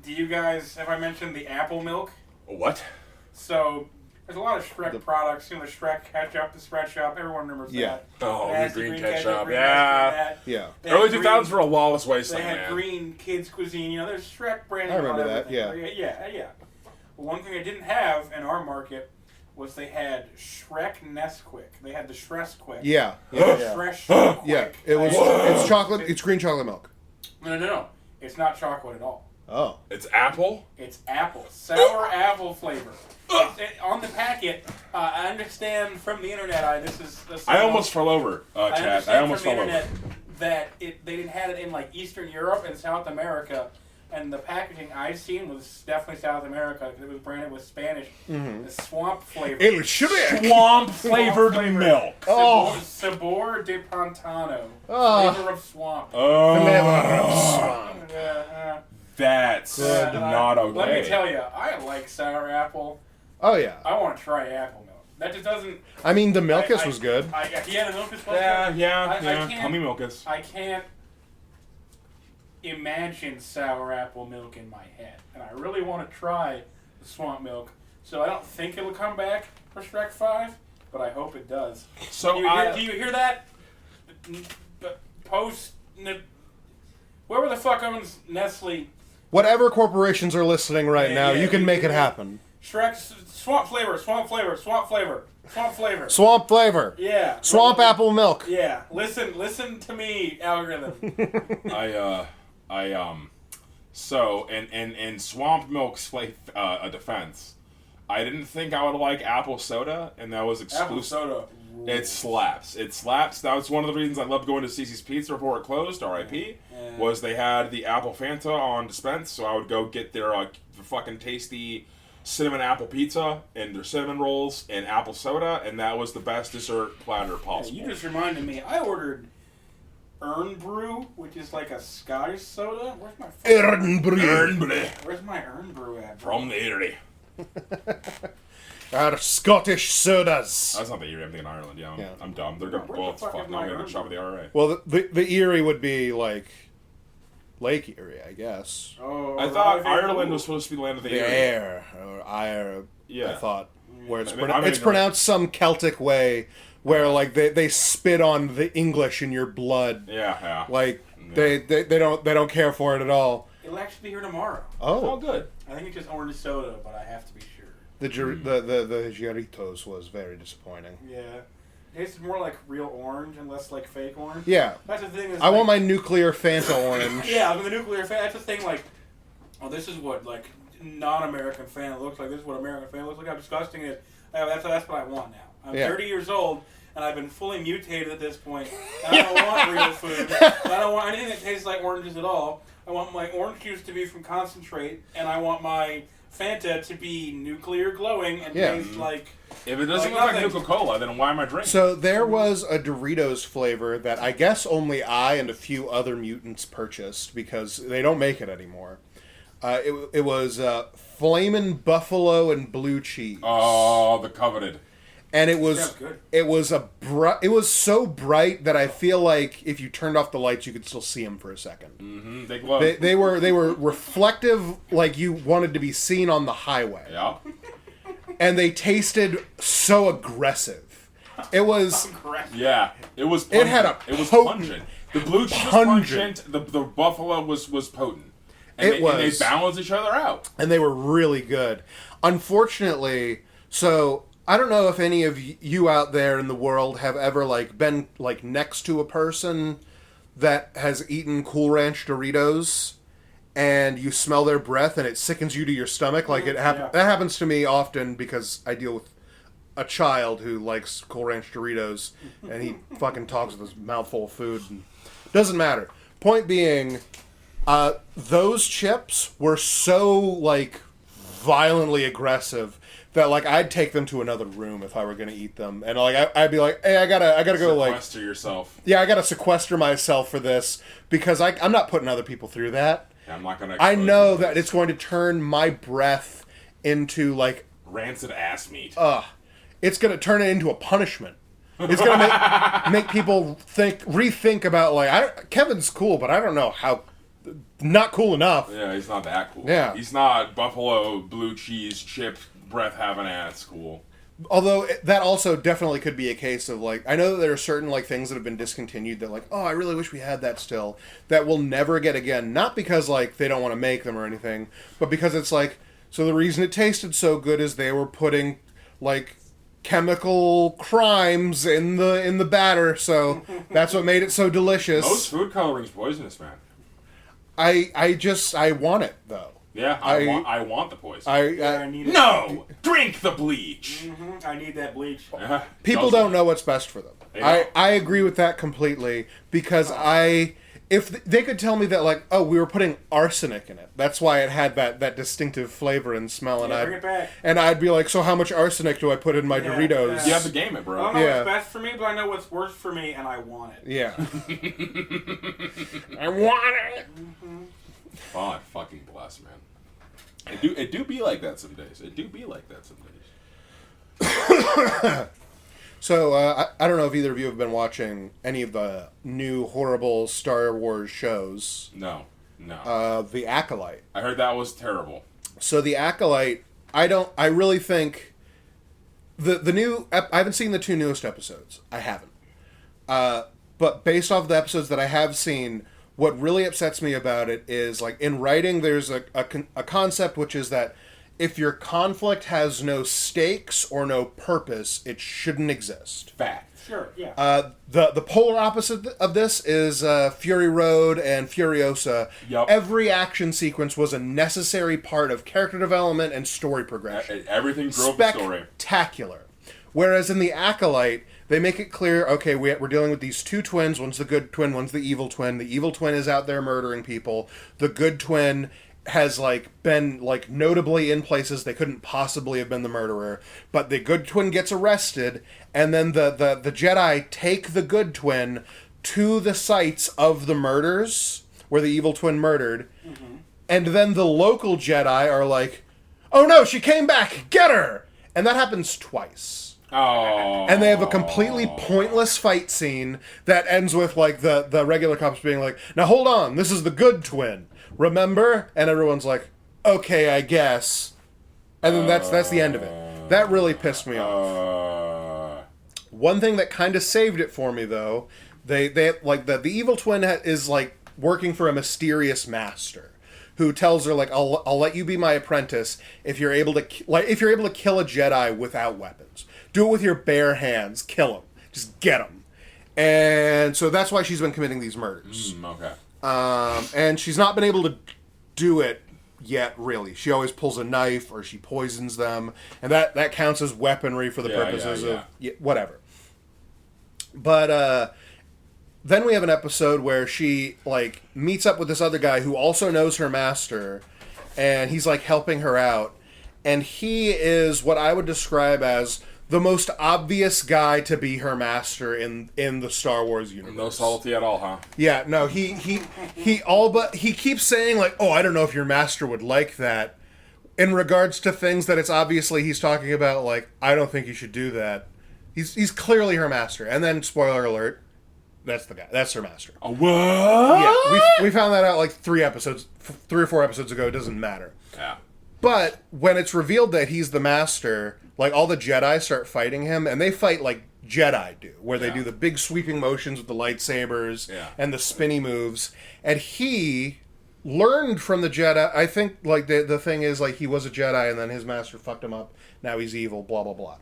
Do you guys, have I mentioned the apple milk? What? So, there's a lot of Shrek products. You know, the Shrek ketchup, the Spread Shop. Everyone remembers that. Oh, the green ketchup. Yeah. Early 2000s were a lawless wasteland, They had green kids cuisine. You know, there's Shrek branding. I remember that, yeah. Well, one thing they didn't have in our market was they had Shrek Nesquik. They had the Shresquik. Yeah. Fresh Quick. Yeah. It's chocolate. It's green chocolate milk. No. It's not chocolate at all. Oh. It's apple? It's apple. Sour apple flavor. On the packet, I understand from the internet, I almost fell over, Chad. I almost fell over. That they didn't have it in like Eastern Europe and South America, and the packaging I've seen was definitely South America because it was branded with Spanish. The swamp flavor. Swamp flavored milk. Sabor de Pantano. Flavor of swamp. That's not okay. Let me tell you, I like sour apple. Oh yeah. I want to try apple milk. That just doesn't. I mean, the Milkus was good. The Milkus was good. Yeah. Hummy Milkus. I can't imagine sour apple milk in my head, and I really want to try the swamp milk. So I don't think it'll come back for Shrek 5, but I hope it does. So do you hear that? Whoever the fuck owns Nestle. Whatever corporations are listening right now, you can make it happen. Shrek's swamp flavor. Yeah. Swamp apple milk. Yeah. Listen to me, algorithm. So in Swamp Milk's defense, I didn't think I would like apple soda, and that was exclusive. Apple soda It slaps. It slaps. That was one of the reasons I loved going to Cece's Pizza before it closed, R.I.P., was they had the apple Fanta on dispense, so I would go get their fucking tasty cinnamon apple pizza and their cinnamon rolls and apple soda, and that was the best dessert platter possible. You just reminded me, I ordered Earn Brew, which is like a Scottish soda. Where's my Earn Brew? Where's my Earn Brew at? From the Erie. Our Scottish sodas. That's not the Erie. I'm thinking Ireland. Yeah, I'm dumb. They're good. Well, fuck. I'm gonna shop at the IRA. Well, the Erie would be like Lake Erie, I guess. Oh, I thought Ireland was supposed to be the land of the Erie. Air or Ire. Yeah. I thought where it's it's pronounced some Celtic way where like they spit on the English in your blood. Yeah. Like they don't care for it at all. It'll actually be here tomorrow. Oh, good. I think it's just orange soda, but I have to be sure. The Jarritos was very disappointing. Yeah. It tastes more like real orange and less like fake orange. Yeah. That's the thing. Is I want my nuclear Fanta orange. Yeah, the nuclear Fanta. That's the thing. Like, oh, this is what like non-American Fanta looks like. This is what American Fanta looks like. How disgusting it is. That's what I want now. I'm 30 years old, and I've been fully mutated at this point. And I don't want real food. I don't want anything that tastes like oranges at all. I want my orange juice to be from concentrate, and I want my Fanta to be nuclear glowing and taste like... If it doesn't look like Nuka-Cola, then why am I drinking? So there was a Doritos flavor that I guess only I and a few other mutants purchased because they don't make it anymore. It was Flamin' Buffalo and Blue Cheese. Oh, the coveted. And it was so bright that I feel like if you turned off the lights, you could still see them for a second. Mm-hmm. They glowed. They were reflective, like you wanted to be seen on the highway. Yeah. And they tasted so aggressive. It was. Yeah, it was. Pungent. It had a. It was pungent. The blue cheese was pungent. The buffalo was potent. And it was. And they balanced each other out. And they were really good. Unfortunately, so. I don't know if any of you out there in the world have ever been next to a person that has eaten Cool Ranch Doritos and you smell their breath and it sickens you to your stomach. That happens to me often because I deal with a child who likes Cool Ranch Doritos and he fucking talks with his mouth full of food. And doesn't matter. Point being, those chips were so violently aggressive that I'd take them to another room if I were going to eat them, and I'd be like, hey, I gotta go sequester yourself. Yeah, I gotta sequester myself for this because I'm not putting other people through that. Yeah, I'm not gonna. I know that it's going to turn my breath into rancid ass meat. It's going to turn it into a punishment. It's going to make people rethink about Kevin's cool, but I don't know how. Not cool enough. Yeah, he's not that cool. Yeah, he's not buffalo blue cheese chip breath having ass cool. Although that also definitely could be a case of I know that there are certain things that have been discontinued that I really wish we had that still that we'll never get again. Not because they don't want to make them or anything, but because it's so the reason it tasted so good is they were putting chemical crimes in the batter, so that's what made it so delicious. Most food coloring's poisonous, man. I want it though. Yeah, I want the poison. I need it. No! Drink the bleach! Mm-hmm. I need that bleach. People don't know what's best for them. I agree with that completely because if they could tell me that we were putting arsenic in it, that's why it had that distinctive flavor and smell, and bring it back. And I'd be like, so how much arsenic do I put in my Doritos? Yeah. You have to game it, bro. I don't know what's best for me, but I know what's worse for me, and I want it. Yeah. I want it. Mm-hmm. God fucking bless, man. It do be like that some days. So, I don't know if either of you have been watching any of the new horrible Star Wars shows. No. The Acolyte. I heard that was terrible. So, The Acolyte, I really think the new... I haven't seen the 2 newest episodes. I haven't. But based off the episodes that I have seen... What really upsets me about it is, in writing, there's a concept which is that if your conflict has no stakes or no purpose, it shouldn't exist. Fact. Sure, yeah. The polar opposite of this is Fury Road and Furiosa. Yep. Every action sequence was a necessary part of character development and story progression. Everything drove the story. Spectacular. Whereas in The Acolyte, They make it clear, okay, we're dealing with these two twins. One's the good twin, one's the evil twin. The evil twin is out there murdering people. The good twin has, like, been, like, notably in places they couldn't possibly have been the murderer. But the good twin gets arrested, and then the Jedi take the good twin to the sites of the murders where the evil twin murdered. Mm-hmm. And then the local Jedi are like, oh no, she came back, get her! And that happens twice. Oh. And they have a completely pointless fight scene that ends with, like, the regular cops being like, now hold on, this is the good twin. Remember? And everyone's like, okay, I guess. And then that's the end of it. That really pissed me off. One thing that kind of saved it for me, though, they like, the evil twin is, like, working for a mysterious master who tells her, like, I'll let you be my apprentice if you're able to kill a Jedi without weapons. Do it with your bare hands. Kill him. Just get him. And so that's why she's been committing these murders. Okay. And she's not been able to do it yet, really. She always pulls a knife or she poisons them, and that counts as weaponry for the purposes of whatever. But then we have an episode where she, like, meets up with this other guy who also knows her master, and he's, like, helping her out. And he is what I would describe as the most obvious guy to be her master in the Star Wars universe. No subtlety at all, huh? Yeah, no, he keeps saying, like, oh, I don't know if your master would like that. In regards to things that it's obviously he's talking about, like, I don't think you should do that. He's clearly her master. And then, spoiler alert, that's the guy. That's her master. What? Yeah, we found that out, like, 3 or 4 episodes ago. It doesn't matter. Yeah. But when it's revealed that he's the master, like, all the Jedi start fighting him, and they fight like Jedi do, where they do the big sweeping motions with the lightsabers and the spinny moves. And he learned from the Jedi. I think, like, the thing is, like, he was a Jedi, and then his master fucked him up. Now he's evil, blah, blah, blah.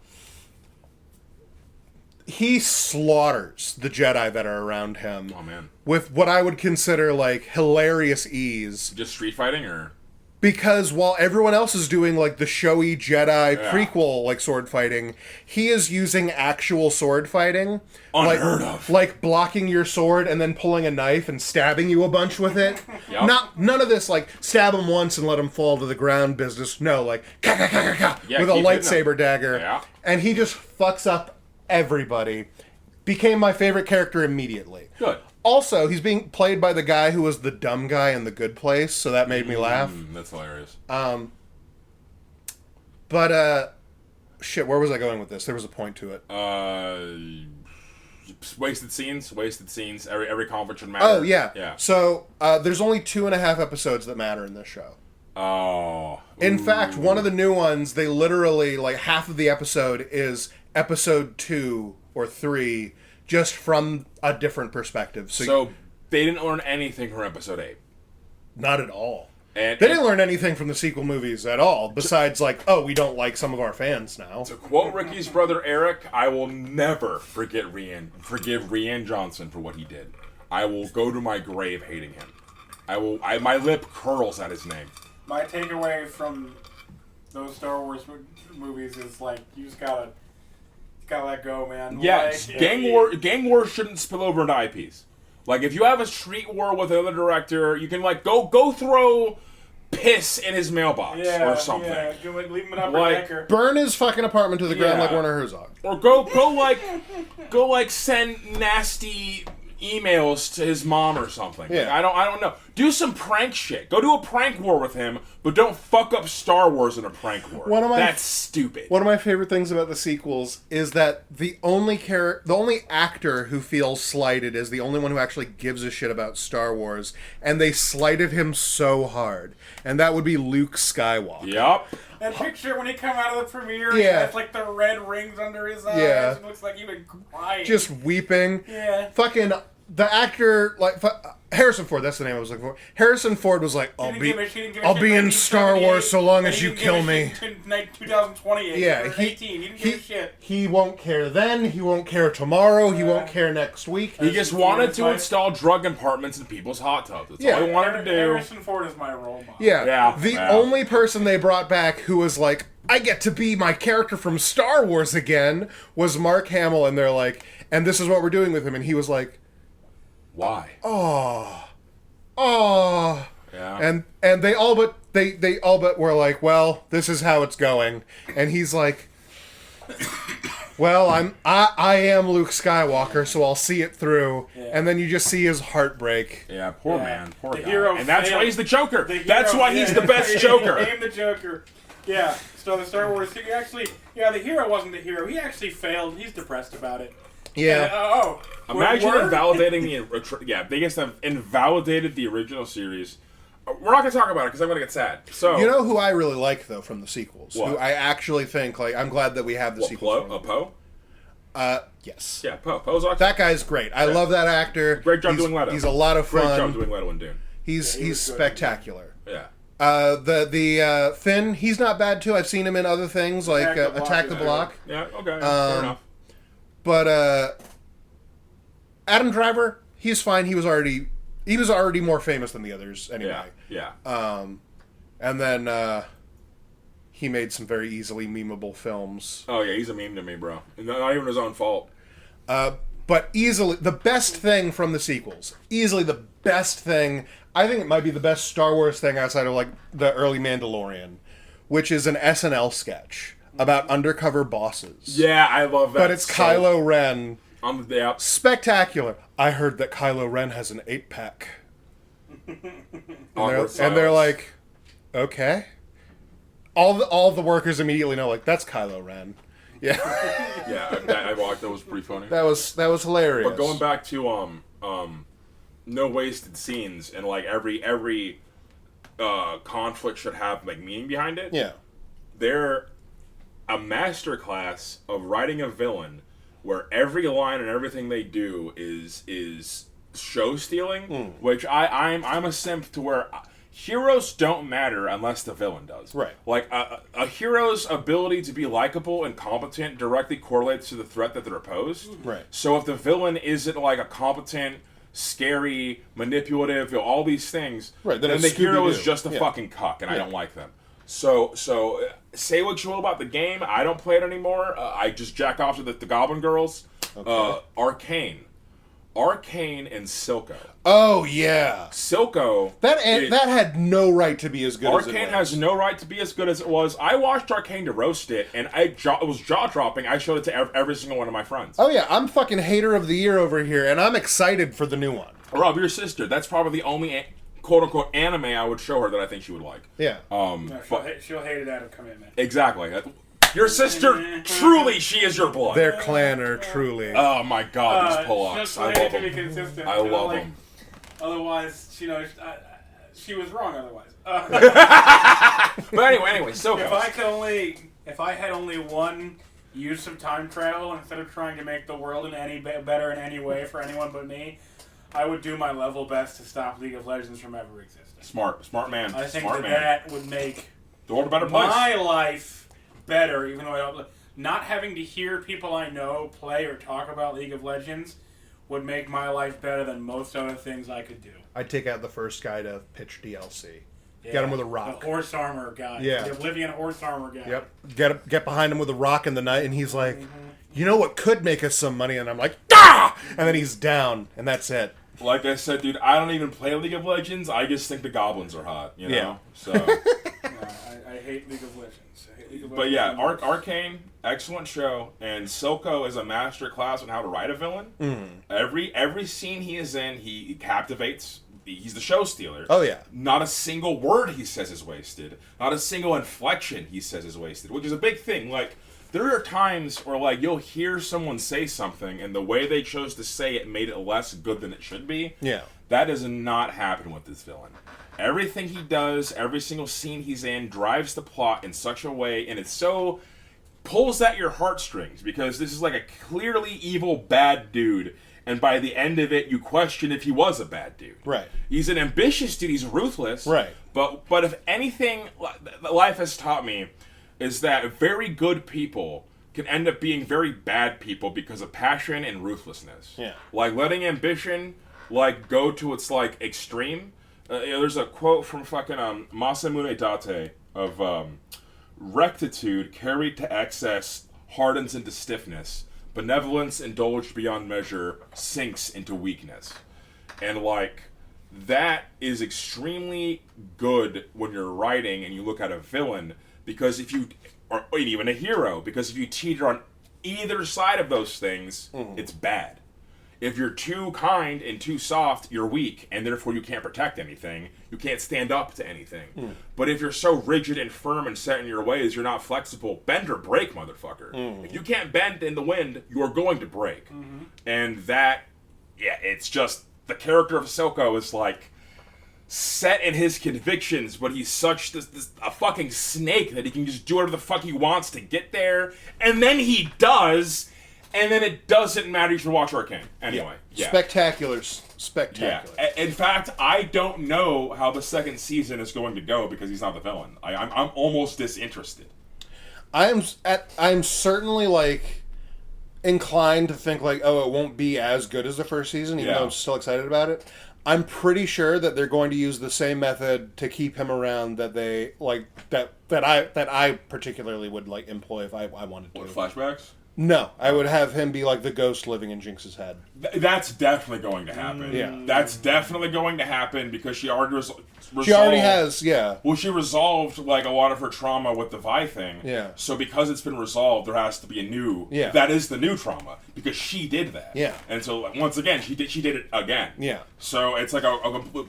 He slaughters the Jedi that are around him. Oh, man. With what I would consider, like, hilarious ease. Just street fighting, or? Because while everyone else is doing, like, the showy Jedi prequel, like, sword fighting, he is using actual sword fighting. Unheard of. Like, blocking your sword and then pulling a knife and stabbing you a bunch with it. Yep. None of this, like, stab him once and let him fall to the ground business. No, like, with a lightsaber dagger. Yeah. And he just fucks up everybody. Became my favorite character immediately. Good. Also, he's being played by the guy who was the dumb guy in The Good Place, so that made me laugh. That's hilarious. But, shit, where was I going with this? There was a point to it. Wasted scenes. Every conflict should matter. Oh, yeah. Yeah. So, there's only 2.5 episodes that matter in this show. Oh. In fact, one of the new ones, they literally, like, half of the episode is episode 2 or 3, just from a different perspective. So they didn't learn anything from episode 8? Not at all. They didn't learn anything from the sequel movies at all, besides, like, oh, we don't like some of our fans now. To quote Ricky's brother Eric, I will never forgive Rian Johnson for what he did. I will go to my grave hating him. My lip curls at his name. My takeaway from those Star Wars movies is, like, you just gotta let go, man. Yes, like, gang war shouldn't spill over into IPs. Like, if you have a street war with another director, you can, like, go throw piss in his mailbox or something. Yeah, leave him an upper decker. Burn his fucking apartment to the ground like Werner Herzog. Or go send nasty emails to his mom or something. Yeah. Like, I don't know. Do some prank shit. Go do a prank war with him, but don't fuck up Star Wars in a prank war. That's stupid. One of my favorite things about the sequels is that the only actor who feels slighted is the only one who actually gives a shit about Star Wars, and they slighted him so hard. And that would be Luke Skywalker. Yup. That picture when he come out of the premiere, yeah, he has, like, the red rings under his eyes. Yeah. It looks like he would cry. Just weeping. Yeah. Fucking the actor, like Harrison Ford, that's the name I was looking for. Harrison Ford was like, I'll be in Star Wars so long as you kill me. 2028. Yeah, he didn't give a shit. He won't care then. He won't care tomorrow. He won't care next week. He just wanted to install drug compartments in people's hot tubs. That's all he wanted to do. Harrison Ford is my role model. Yeah. The only person they brought back who was like, I get to be my character from Star Wars again, was Mark Hamill, and they're like, and this is what we're doing with him, and he was like, why? Oh. Yeah. And they all but were like, well, this is how it's going. And he's like, well, I am Luke Skywalker, so I'll see it through. Yeah. And then you just see his heart break. Yeah, poor man, poor guy. Hero and that's why he's the Joker. That's why he's the best Joker. He became the Joker. Yeah. So the Star Wars thing, actually, the hero wasn't the hero. He actually failed. He's depressed about it. Yeah. Imagine invalidating they just have invalidated the original series. We're not going to talk about it because I'm going to get sad. So you know who I really like though from the sequels? What? Who I actually think I'm glad that we have the sequels. Poe? Yes. Yeah, Poe. Poe's awesome. That guy's great. I love that actor. Great job doing Leto. He's a lot of fun. Great job doing Leto and Dune. He's spectacular. Yeah. The Finn, he's not bad too. I've seen him in other things like Attack the Block. Yeah. Okay. Fair enough. But Adam Driver, he's fine. He was already more famous than the others anyway. Yeah. And then he made some very easily memeable films. Oh yeah, he's a meme to me, bro. Not even his own fault. But easily the best thing from the sequels, easily the best thing. I think it might be the best Star Wars thing outside of like the early Mandalorian, which is an SNL sketch about undercover bosses. Yeah, I love that. But it's Kylo Ren. Spectacular. I heard that Kylo Ren has an 8-pack. and Silence. they're like, okay. All the workers immediately know, like, that's Kylo Ren. Yeah. Yeah, that was pretty funny. That was hilarious. But going back to no wasted scenes, and like every conflict should have like meaning behind it. Yeah. They're a masterclass of writing a villain where every line and everything they do is show stealing, which I'm a simp to where heroes don't matter unless the villain does. Right. Like a hero's ability to be likable and competent directly correlates to the threat that they're opposed. Right. So if the villain isn't like a competent, scary, manipulative, all these things, right, then the hero is just a fucking cuck, and I don't like them. So say what you will about the game. I don't play it anymore. I just jack off to the Goblin Girls. Okay. Arcane and Silco. Oh yeah, Silco. That had no right to be as good. Arcane as it was. Has no right to be as good as it was. I watched Arcane to roast it, and it was jaw dropping. I showed it to every single one of my friends. Oh yeah, I'm fucking hater of the year over here, and I'm excited for the new one. Rob, your sister. That's probably the only quote unquote anime I would show her that I think she would like. Yeah. She'll hate it out of commitment. Exactly. Your sister, truly, she is your blood. Their clan are truly. Oh my god, these pull-ups. I love them. Consistent, I love them. Otherwise, she was wrong otherwise. But anyway, so if I had only one use of time travel instead of trying to make the world in any better in any way for anyone but me, I would do my level best to stop League of Legends from ever existing. Smart man. I think smart that would make the world a better place. My life better, even though I don't. Not having to hear people I know play or talk about League of Legends would make my life better than most other things I could do. I'd take out the first guy to pitch DLC. Yeah, get him with a rock. The horse armor guy. Yeah. The Oblivion horse armor guy. Yep. Get behind him with a rock in the night, and he's like, you know what could make us some money? And I'm like, ah! And then he's down, and that's it. Like I said, dude, I don't even play League of Legends. I just think the goblins are hot, you know? Yeah. So. I hate League of Legends. But yeah, Arcane, excellent show, and Silco is a master class on how to write a villain. Every scene he is in, he captivates. He's the show stealer. Oh yeah. Not a single word he says is wasted. Not a single inflection he says is wasted, which is a big thing. Like, there are times where like you'll hear someone say something, and the way they chose to say it made it less good than it should be. Yeah. That does not happen with this villain. Everything he does, every single scene he's in, drives the plot in such a way, and it pulls at your heartstrings, because this is like a clearly evil, bad dude, and by the end of it, you question if he was a bad dude. Right. He's an ambitious dude. He's ruthless. Right. But if anything, life has taught me is that very good people can end up being very bad people because of passion and ruthlessness. Yeah. Like letting ambition go to its extreme. There's a quote from fucking Masamune Date of rectitude carried to excess hardens into stiffness. Benevolence indulged beyond measure sinks into weakness. And that is extremely good when you're writing and you look at a villain, because if you, or even a hero, because if you teeter on either side of those things, it's bad. If you're too kind and too soft, you're weak, and therefore you can't protect anything. You can't stand up to anything. But if you're so rigid and firm and set in your ways, you're not flexible. Bend or break, motherfucker. If you can't bend in the wind, you are going to break. And that, it's just, the character of Silco is set in his convictions, but he's such a fucking snake that he can just do whatever the fuck he wants to get there, and then he does. And then it doesn't matter. You should watch Arcane. Anyway. Yeah. Spectacular. Yeah. In fact, I don't know how the second season is going to go because he's not the villain. I'm almost disinterested. I'm certainly inclined to think it won't be as good as the first season, even though I'm still excited about it. I'm pretty sure that they're going to use the same method to keep him around that they that I particularly would employ if I wanted to. What, flashbacks? No, I would have him be the ghost living in Jinx's head. That's definitely going to happen. Yeah. That's definitely going to happen because she already resolved. She already has, yeah. Well, she resolved a lot of her trauma with the Vi thing. Yeah. So because it's been resolved, there has to be a new. Yeah. That is the new trauma because she did that. Yeah. And so once again, she did it again. Yeah. So it's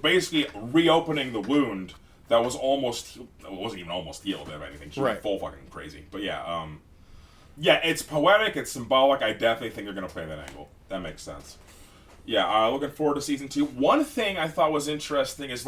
basically reopening the wound that was almost. It wasn't even almost healed of anything. She went full fucking crazy. But yeah. Yeah, it's poetic, it's symbolic. I definitely think they're going to play that angle. That makes sense. Yeah, looking forward to Season 2. One thing I thought was interesting is,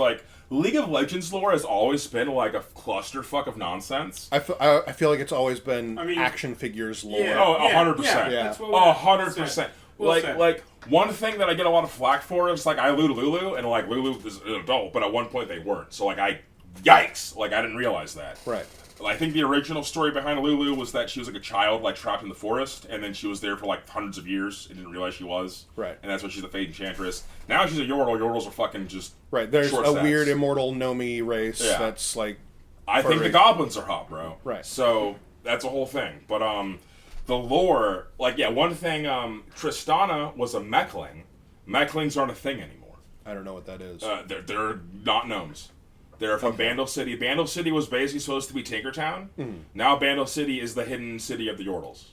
League of Legends lore has always been, a clusterfuck of nonsense. I feel like it's always been action figures lore. Yeah, 100%. Yeah. 100%. One thing that I get a lot of flack for is, I allude to Lulu, and, Lulu is an adult, but at one point they weren't. So, yikes! I didn't realize that. Right. I think the original story behind Lulu was that she was a child, trapped in the forest, and then she was there for hundreds of years and didn't realize she was. Right. And that's why she's the Fate Enchantress. Now she's a Yordle. Yordles are fucking just right. There's short a sets. weird immortal Nomi race that's I think the goblins are hot, bro. Right. So that's a whole thing. But the lore, one thing, Tristana was a Mechling. Mechlings aren't a thing anymore. I don't know what that is. They're not gnomes. They're from Bandle City. Bandle City was basically supposed to be Tinkertown. Now Bandle City is the hidden city of the Yordles.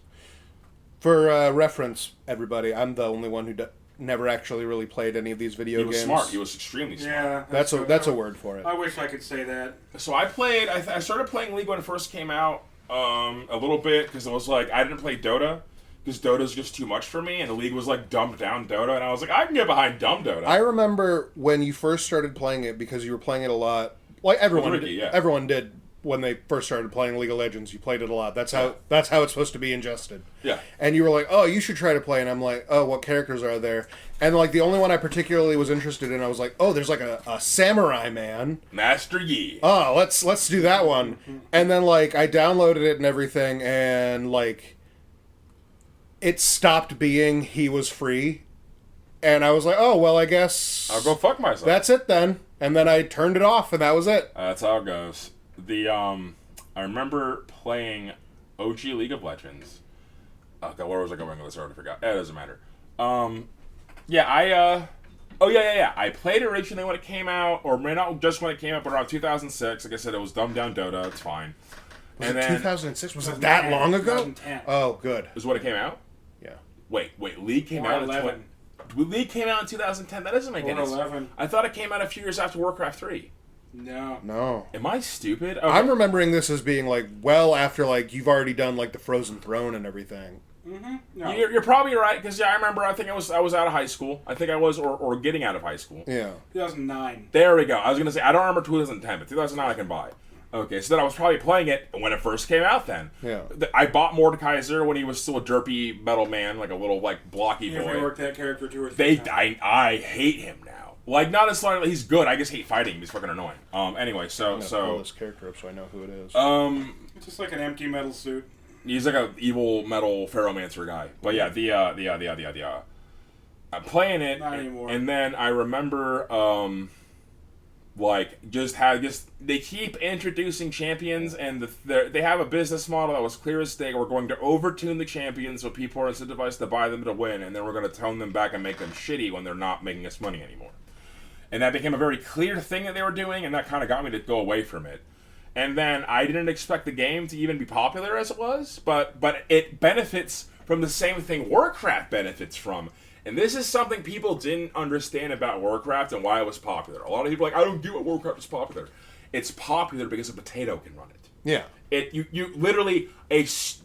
For reference, everybody, I'm the only one who never actually really played any of these video games. He was smart. He was extremely smart. Yeah, that's a word for it. I wish I could say that. So I played. I started playing League when it first came out a little bit because it was I didn't play Dota. Because Dota's just too much for me, and the League was dumbed down Dota, and I was I can get behind dumb Dota. I remember when you first started playing it because you were playing it a lot. Everyone did when they first started playing League of Legends. You played it a lot. That's how it's supposed to be ingested. Yeah. And you were oh, you should try to play, and I'm oh, what characters are there? And the only one I particularly was interested in, I was oh, there's a samurai man, Master Yi. Oh, let's do that one. And then I downloaded it and everything, and it stopped being he was free, and I was oh, well, I guess I'll go fuck myself. That's it then. And then I turned it off, and that was it. That's how it goes. I remember playing OG League of Legends. Oh God, where was I going with this? I already forgot. It doesn't matter. I played originally when it came out, or not just when it came out, but around 2006. Like I said, it was dumbed down Dota. It's fine. Was it 2006? Was it that long ago? 2010. Oh, good. Is what it came out? Yeah. Wait. League came out in 11. League came out in 2010. That doesn't make any sense. I thought it came out a few years after Warcraft 3. No. Am I stupid? Okay. I'm remembering this as being well after you've already done the Frozen Throne and everything. Mm-hmm. No. You're probably right because I remember. I think I was out of high school. I think I was or getting out of high school. Yeah. 2009. There we go. I was gonna say I don't remember 2010, but 2009 I can buy. Okay, so then I was probably playing it when it first came out then. Yeah. I bought Mordekaiser when he was still a derpy metal man, like a little, like, blocky boy. You reworked that character 2 or 3 times. I hate him now. Like, not as long as he's good, I just hate fighting him. He's fucking annoying. Anyway, I'm gonna pull this character up so I know who it is. It's just like an empty metal suit. He's like an evil metal Pharaohmancer guy. But yeah, I'm playing it, Not anymore. And then I remember, they keep introducing champions, and they have a business model that was clear as day. We're going to overtune the champions so people are incentivized to buy them to win, and then we're going to tone them back and make them shitty when they're not making us money anymore. And that became a very clear thing that they were doing, and that kind of got me to go away from it. And then I didn't expect the game to even be popular as it was, but it benefits from the same thing Warcraft benefits from. And this is something people didn't understand about Warcraft and why it was popular. A lot of people are like, I don't get what Warcraft is popular. It's popular because a potato can run it. Yeah. You literally, a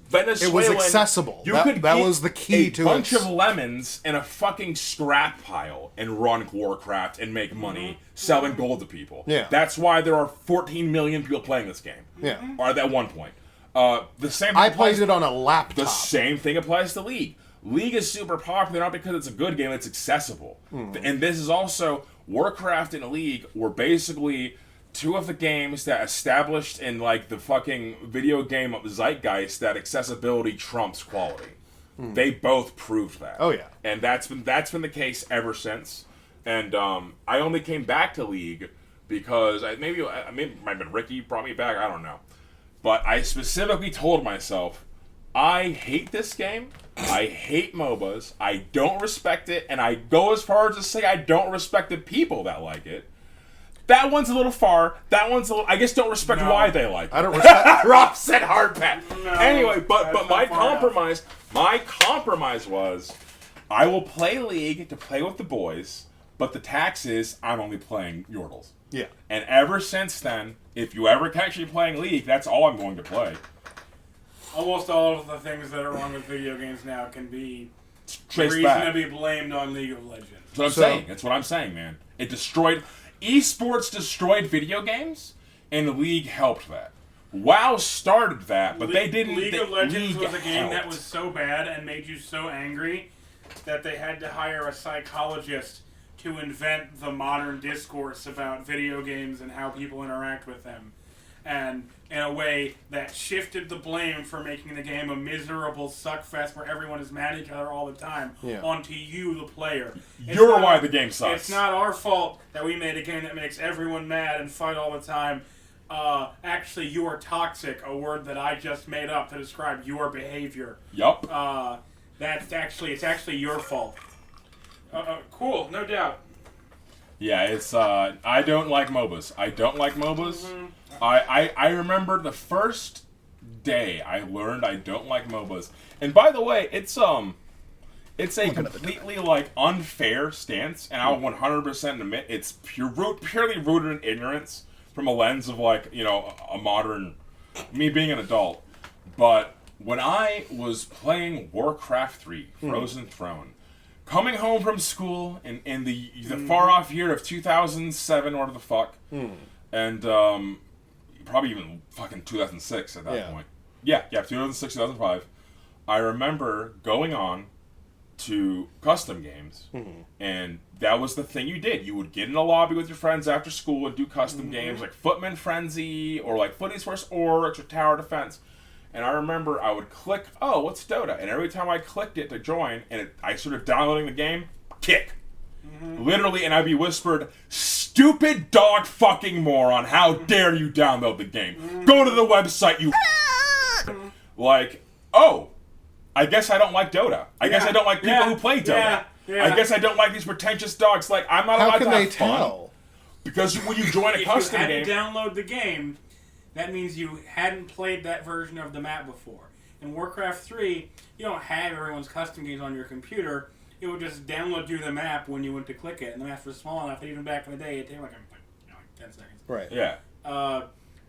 Venezuelan... It was accessible. That was the key to it. A bunch of lemons in a fucking scrap pile and run Warcraft and make money selling gold to people. Yeah. That's why there are 14 million people playing this game. Yeah. Or at one point. The same thing I played it on a laptop. The same thing applies to League. League is super popular not because it's a good game, it's accessible. And this is also... Warcraft and League were basically... two of the games that established in, like, the fucking video game zeitgeist that accessibility trumps quality. They both proved that. Oh, yeah. And that's been the case ever since. And I only came back to League because it might have been Ricky brought me back, I don't know. But I specifically told myself, I hate this game, I hate MOBAs, I don't respect it, and I go as far as to say I don't respect the people that like it. That one's a little far. That one's a little... I just don't respect why they like it. I don't respect... Rob said hard pat. No, anyway, but my compromise... compromise was, I will play League to play with the boys, but the tax is I'm only playing Yordles. Yeah. And ever since then, if you ever catch me playing League, that's all I'm going to play. Almost all of the things that are wrong with video games now can be Traced back. to be blamed on League of Legends. That's what I'm saying. That's what I'm saying, man. It destroyed... Esports destroyed video games, and the League helped that. WoW started that, but they didn't... League of Legends League was a game helped. that was so bad and made you so angry that they had to hire a psychologist to invent the modern discourse about video games and how people interact with them. And in a way that shifted the blame for making the game a miserable suckfest where everyone is mad at each other all the time onto you, the player. You're why the game sucks. It's not our fault that we made a game that makes everyone mad and fight all the time. Actually, you are toxic, a word that I just made up to describe your behavior. Yup. It's actually your fault. Cool, no doubt. Yeah, it's, I don't like MOBAs. Mm-hmm. I remember the first day I learned I don't like MOBAs. And by the way, it's a completely, like, unfair stance, and I'll 100% admit it's purely rooted in ignorance from a lens of, like, you know, a modern... me being an adult. But when I was playing Warcraft 3, Frozen Throne, coming home from school in the far-off year of 2007, or the fuck, and, probably even fucking 2006 at that point. Yeah, 2006, 2005. I remember going on to custom games, and that was the thing you did. You would get in a lobby with your friends after school and do custom games like Footman Frenzy, or like Footies vs. Orcs, or Tower Defense. And I remember I would click, oh, what's Dota? And every time I clicked it to join, and I started downloading the game, kick. Literally, and I'd be whispered, stupid dog fucking moron, how dare you download the game? Go to the website, you like, oh, I guess I don't like Dota. I guess I don't like people who play Dota. I guess I don't like these pretentious dogs. Like, I'm not allowed to have fun. Because when you join a custom game... If you hadn't download the game, that means you hadn't played that version of the map before. In Warcraft 3, you don't have everyone's custom games on your computer. It would just download you the map when you went to click it. And the maps were small enough that even back in the day, it'd take like 10 seconds. Right. Yeah.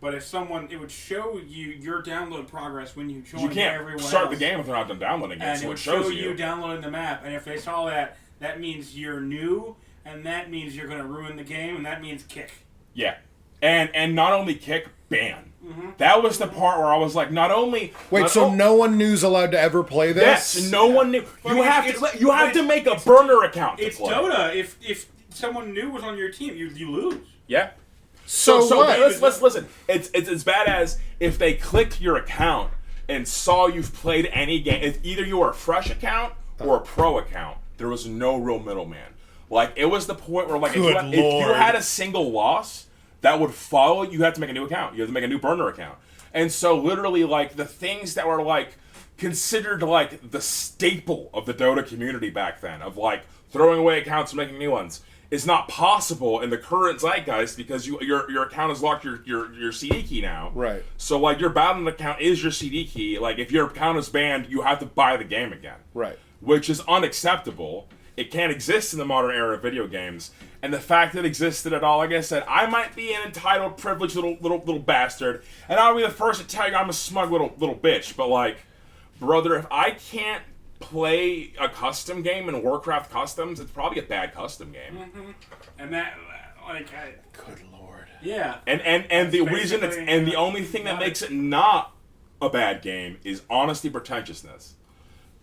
But if someone, it would show you your download progress when you join. You can't start the game if they're not done downloading it. And so it would shows show you downloading the map. And if they saw that, that means you're new, and that means you're going to ruin the game, and that means kick. Yeah. And not only kick, ban. That was the part where I was like, not only... Wait, so no one knew's allowed to ever play this? Yes, no one knew. You have to make a burner account It's to play. Dota. If someone new was on your team, you lose. Yeah. So what? Let's listen. It's as bad as if they clicked your account and saw you've played any game. If either you were a fresh account or a pro account, there was no real middleman. Like, it was the point where, like, if you had a single loss that would follow, you had to make a new account. You had to make a new burner account. And so, literally, like, the things that were, like, considered, like, the staple of the Dota community back then, of, like, throwing away accounts and making new ones, is not possible in the current zeitgeist because your account has locked your CD key now. Right. So, like, your Battlenet account is your CD key. Like, if your account is banned, you have to buy the game again. Right. Which is unacceptable. It can't exist in the modern era of video games. And the fact that it existed at all, like I said, I might be an entitled, privileged little bastard, and I'll be the first to tell you I'm a smug little bitch. But, like, brother, if I can't play a custom game in Warcraft Customs, it's probably a bad custom game. Mm-hmm. And that, like, good lord. Yeah. And the reason the only thing that makes it not a bad game is honesty, pretentiousness.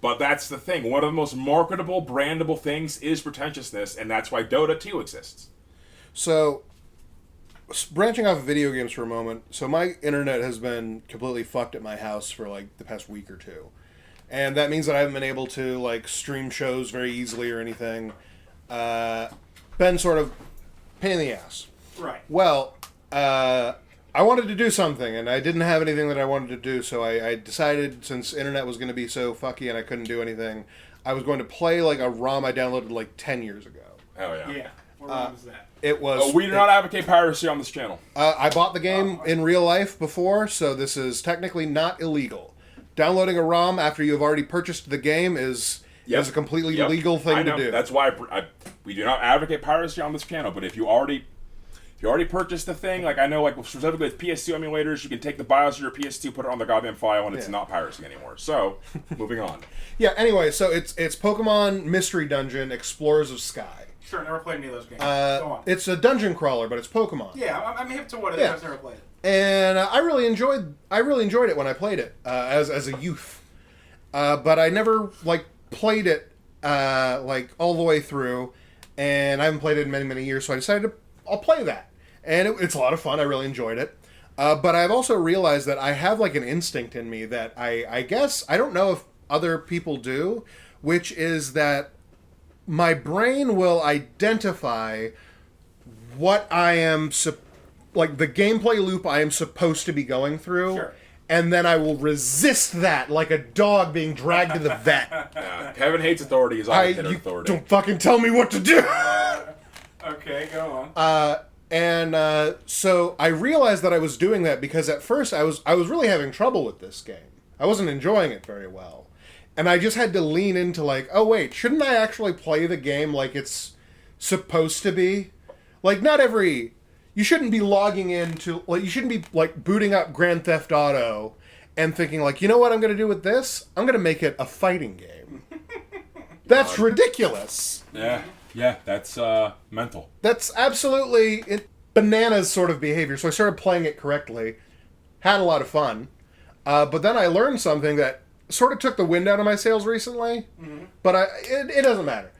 But that's the thing. One of the most marketable, brandable things is pretentiousness, and that's why Dota 2 exists. So, branching off of video games for a moment, so my internet has been completely fucked at my house for, like, the past week or two. And that means that I haven't been able to, like, stream shows very easily or anything. Been sort of pain in the ass. Right. Well, I wanted to do something, and I didn't have anything that I wanted to do, so I decided, since internet was going to be so fucky and I couldn't do anything, I was going to play, like, a ROM I downloaded, like, 10 years ago. Hell yeah. Yeah. What ROM is that? It was... we do not advocate piracy on this channel. I bought the game in real life before, so this is technically not illegal. Downloading a ROM after you have already purchased the game is a completely legal thing to do. That's why we do not advocate piracy on this channel, but if you already purchased the thing, like I know, like specifically with PS2 emulators, you can take the BIOS of your PS2, put it on the goddamn file, and it's not piracy anymore. So, moving on. Yeah. Anyway, so it's Pokemon Mystery Dungeon Explorers of Sky. Sure, never played any of those games. Go on. It's a dungeon crawler, but it's Pokemon. Yeah, I'm hip to what it is. I've never played it. And I really enjoyed it when I played it as a youth. But I never like played it like all the way through, and I haven't played it in many years. So I decided I'll play that, and it's a lot of fun. I really enjoyed it. But I've also realized that I have like an instinct in me that I guess I don't know if other people do, which is that my brain will identify what I am like the gameplay loop I am supposed to be going through, sure. And then I will resist that like a dog being dragged to the vet. Kevin hates authority. He's always hated authority. Don't fucking tell me what to do. Okay, go on. So I realized that I was doing that because at first I was really having trouble with this game. I wasn't enjoying it very well. And I just had to lean into like, oh wait, shouldn't I actually play the game like it's supposed to be? Like you shouldn't be logging into, like, you shouldn't be, like, booting up Grand Theft Auto and thinking, like, you know what I'm going to do with this? I'm going to make it a fighting game. That's ridiculous. Yeah, that's mental. That's absolutely bananas sort of behavior. So I started playing it correctly, had a lot of fun, but then I learned something that sort of took the wind out of my sails recently, but it doesn't matter,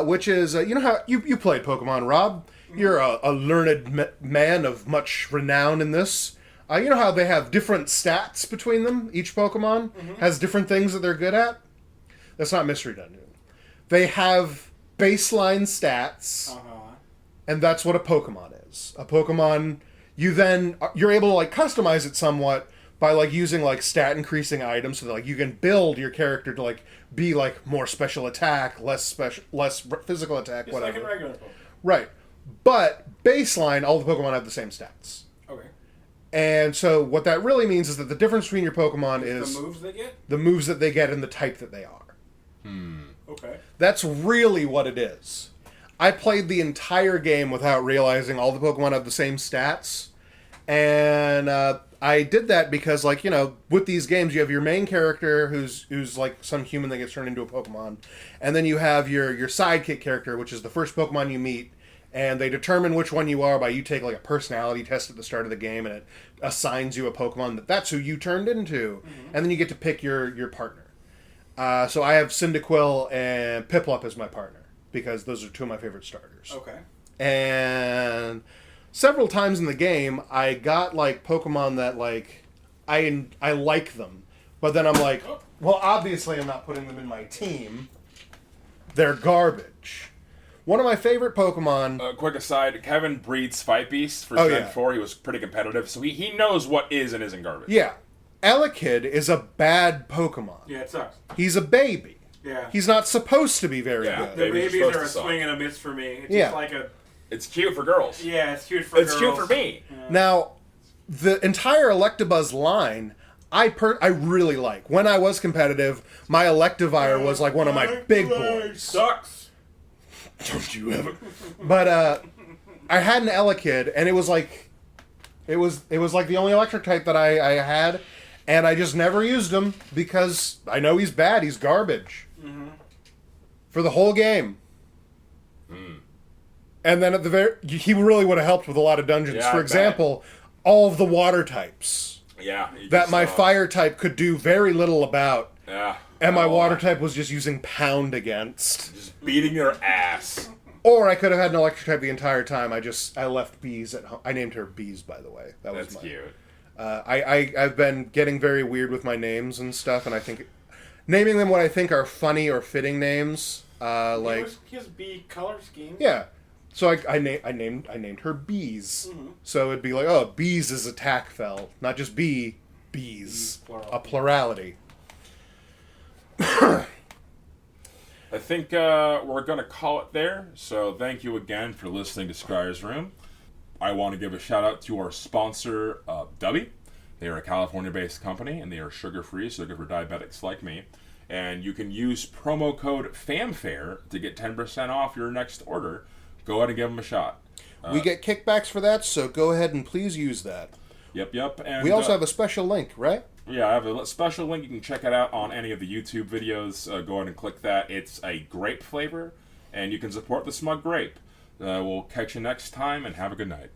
which is, you know how, you played Pokemon, Rob? You're a learned man of much renown in this. You know how they have different stats between them? Each Pokemon has different things that they're good at? That's not Mystery Dungeon. They have baseline stats, and that's what a Pokemon is. A Pokemon, you're able to like customize it somewhat by like using like stat increasing items so that like you can build your character to like be like more special attack, less physical attack, Just whatever. like in regular Pokemon. Right. But baseline, all the Pokemon have the same stats. Okay. And so what that really means is that the difference between your Pokemon is the moves they get? The moves that they get and the type that they are. Okay. That's really what it is. I played the entire game without realizing all the Pokemon have the same stats. And I did that because, like, you know, with these games, you have your main character who's like some human that gets turned into a Pokemon. And then you have your sidekick character, which is the first Pokemon you meet. And they determine which one you are by you take like a personality test at the start of the game, and it assigns you a Pokemon that's who you turned into. And then you get to pick your partner. So I have Cyndaquil and Piplup as my partner, because those are two of my favorite starters. Okay. And several times in the game, I got like Pokemon that like I like them, but then I'm like, well, obviously I'm not putting them in my team. They're garbage. One of my favorite Pokemon... quick aside, Kevin breeds Fight Beasts for Gen 4. He was pretty competitive, so he knows what is and isn't garbage. Yeah. Elekid is a bad Pokemon. Yeah, it sucks. He's a baby. Yeah. He's not supposed to be very good. The babies are a swing and a miss for me. It's just like a... It's cute for girls. Yeah, it's cute for girls. It's cute for me. Yeah. Now, the entire Electabuzz line... I really like. When I was competitive, my Electivire was like one of my big boys. Sucks. Don't you ever? But I had an Elekid, and it was like the only electric type that I had, and I just never used him because I know he's bad. He's garbage for the whole game. And then he really would have helped with a lot of dungeons. Yeah, For example, all of the water types. Yeah. That my fire type could do very little about. Yeah. And my water type was just using pound against. Just beating your ass. Or I could have had an electric type the entire time. I left Bees at home. I named her Bees, by the way. That's cute. I've been getting very weird with my names and stuff, and I think naming them what I think are funny or fitting names. His bee color scheme. Yeah. So I named her Bees. So it'd be like, oh, Bees is attack fell, not just bee, bees, a plurality. I think we're going to call it there. So thank you again for listening to Scryer's Room. I want to give a shout out to our sponsor, Dubby. They are a California-based company, and they are sugar-free, so they're good for diabetics like me. And you can use promo code FAMFARE to get 10% off your next order. Go ahead and give them a shot. We get kickbacks for that, so go ahead and please use that. Yep. And we also have a special link, right? Yeah, I have a special link. You can check it out on any of the YouTube videos. Go ahead and click that. It's a grape flavor, and you can support the Smug Grape. We'll catch you next time, and have a good night.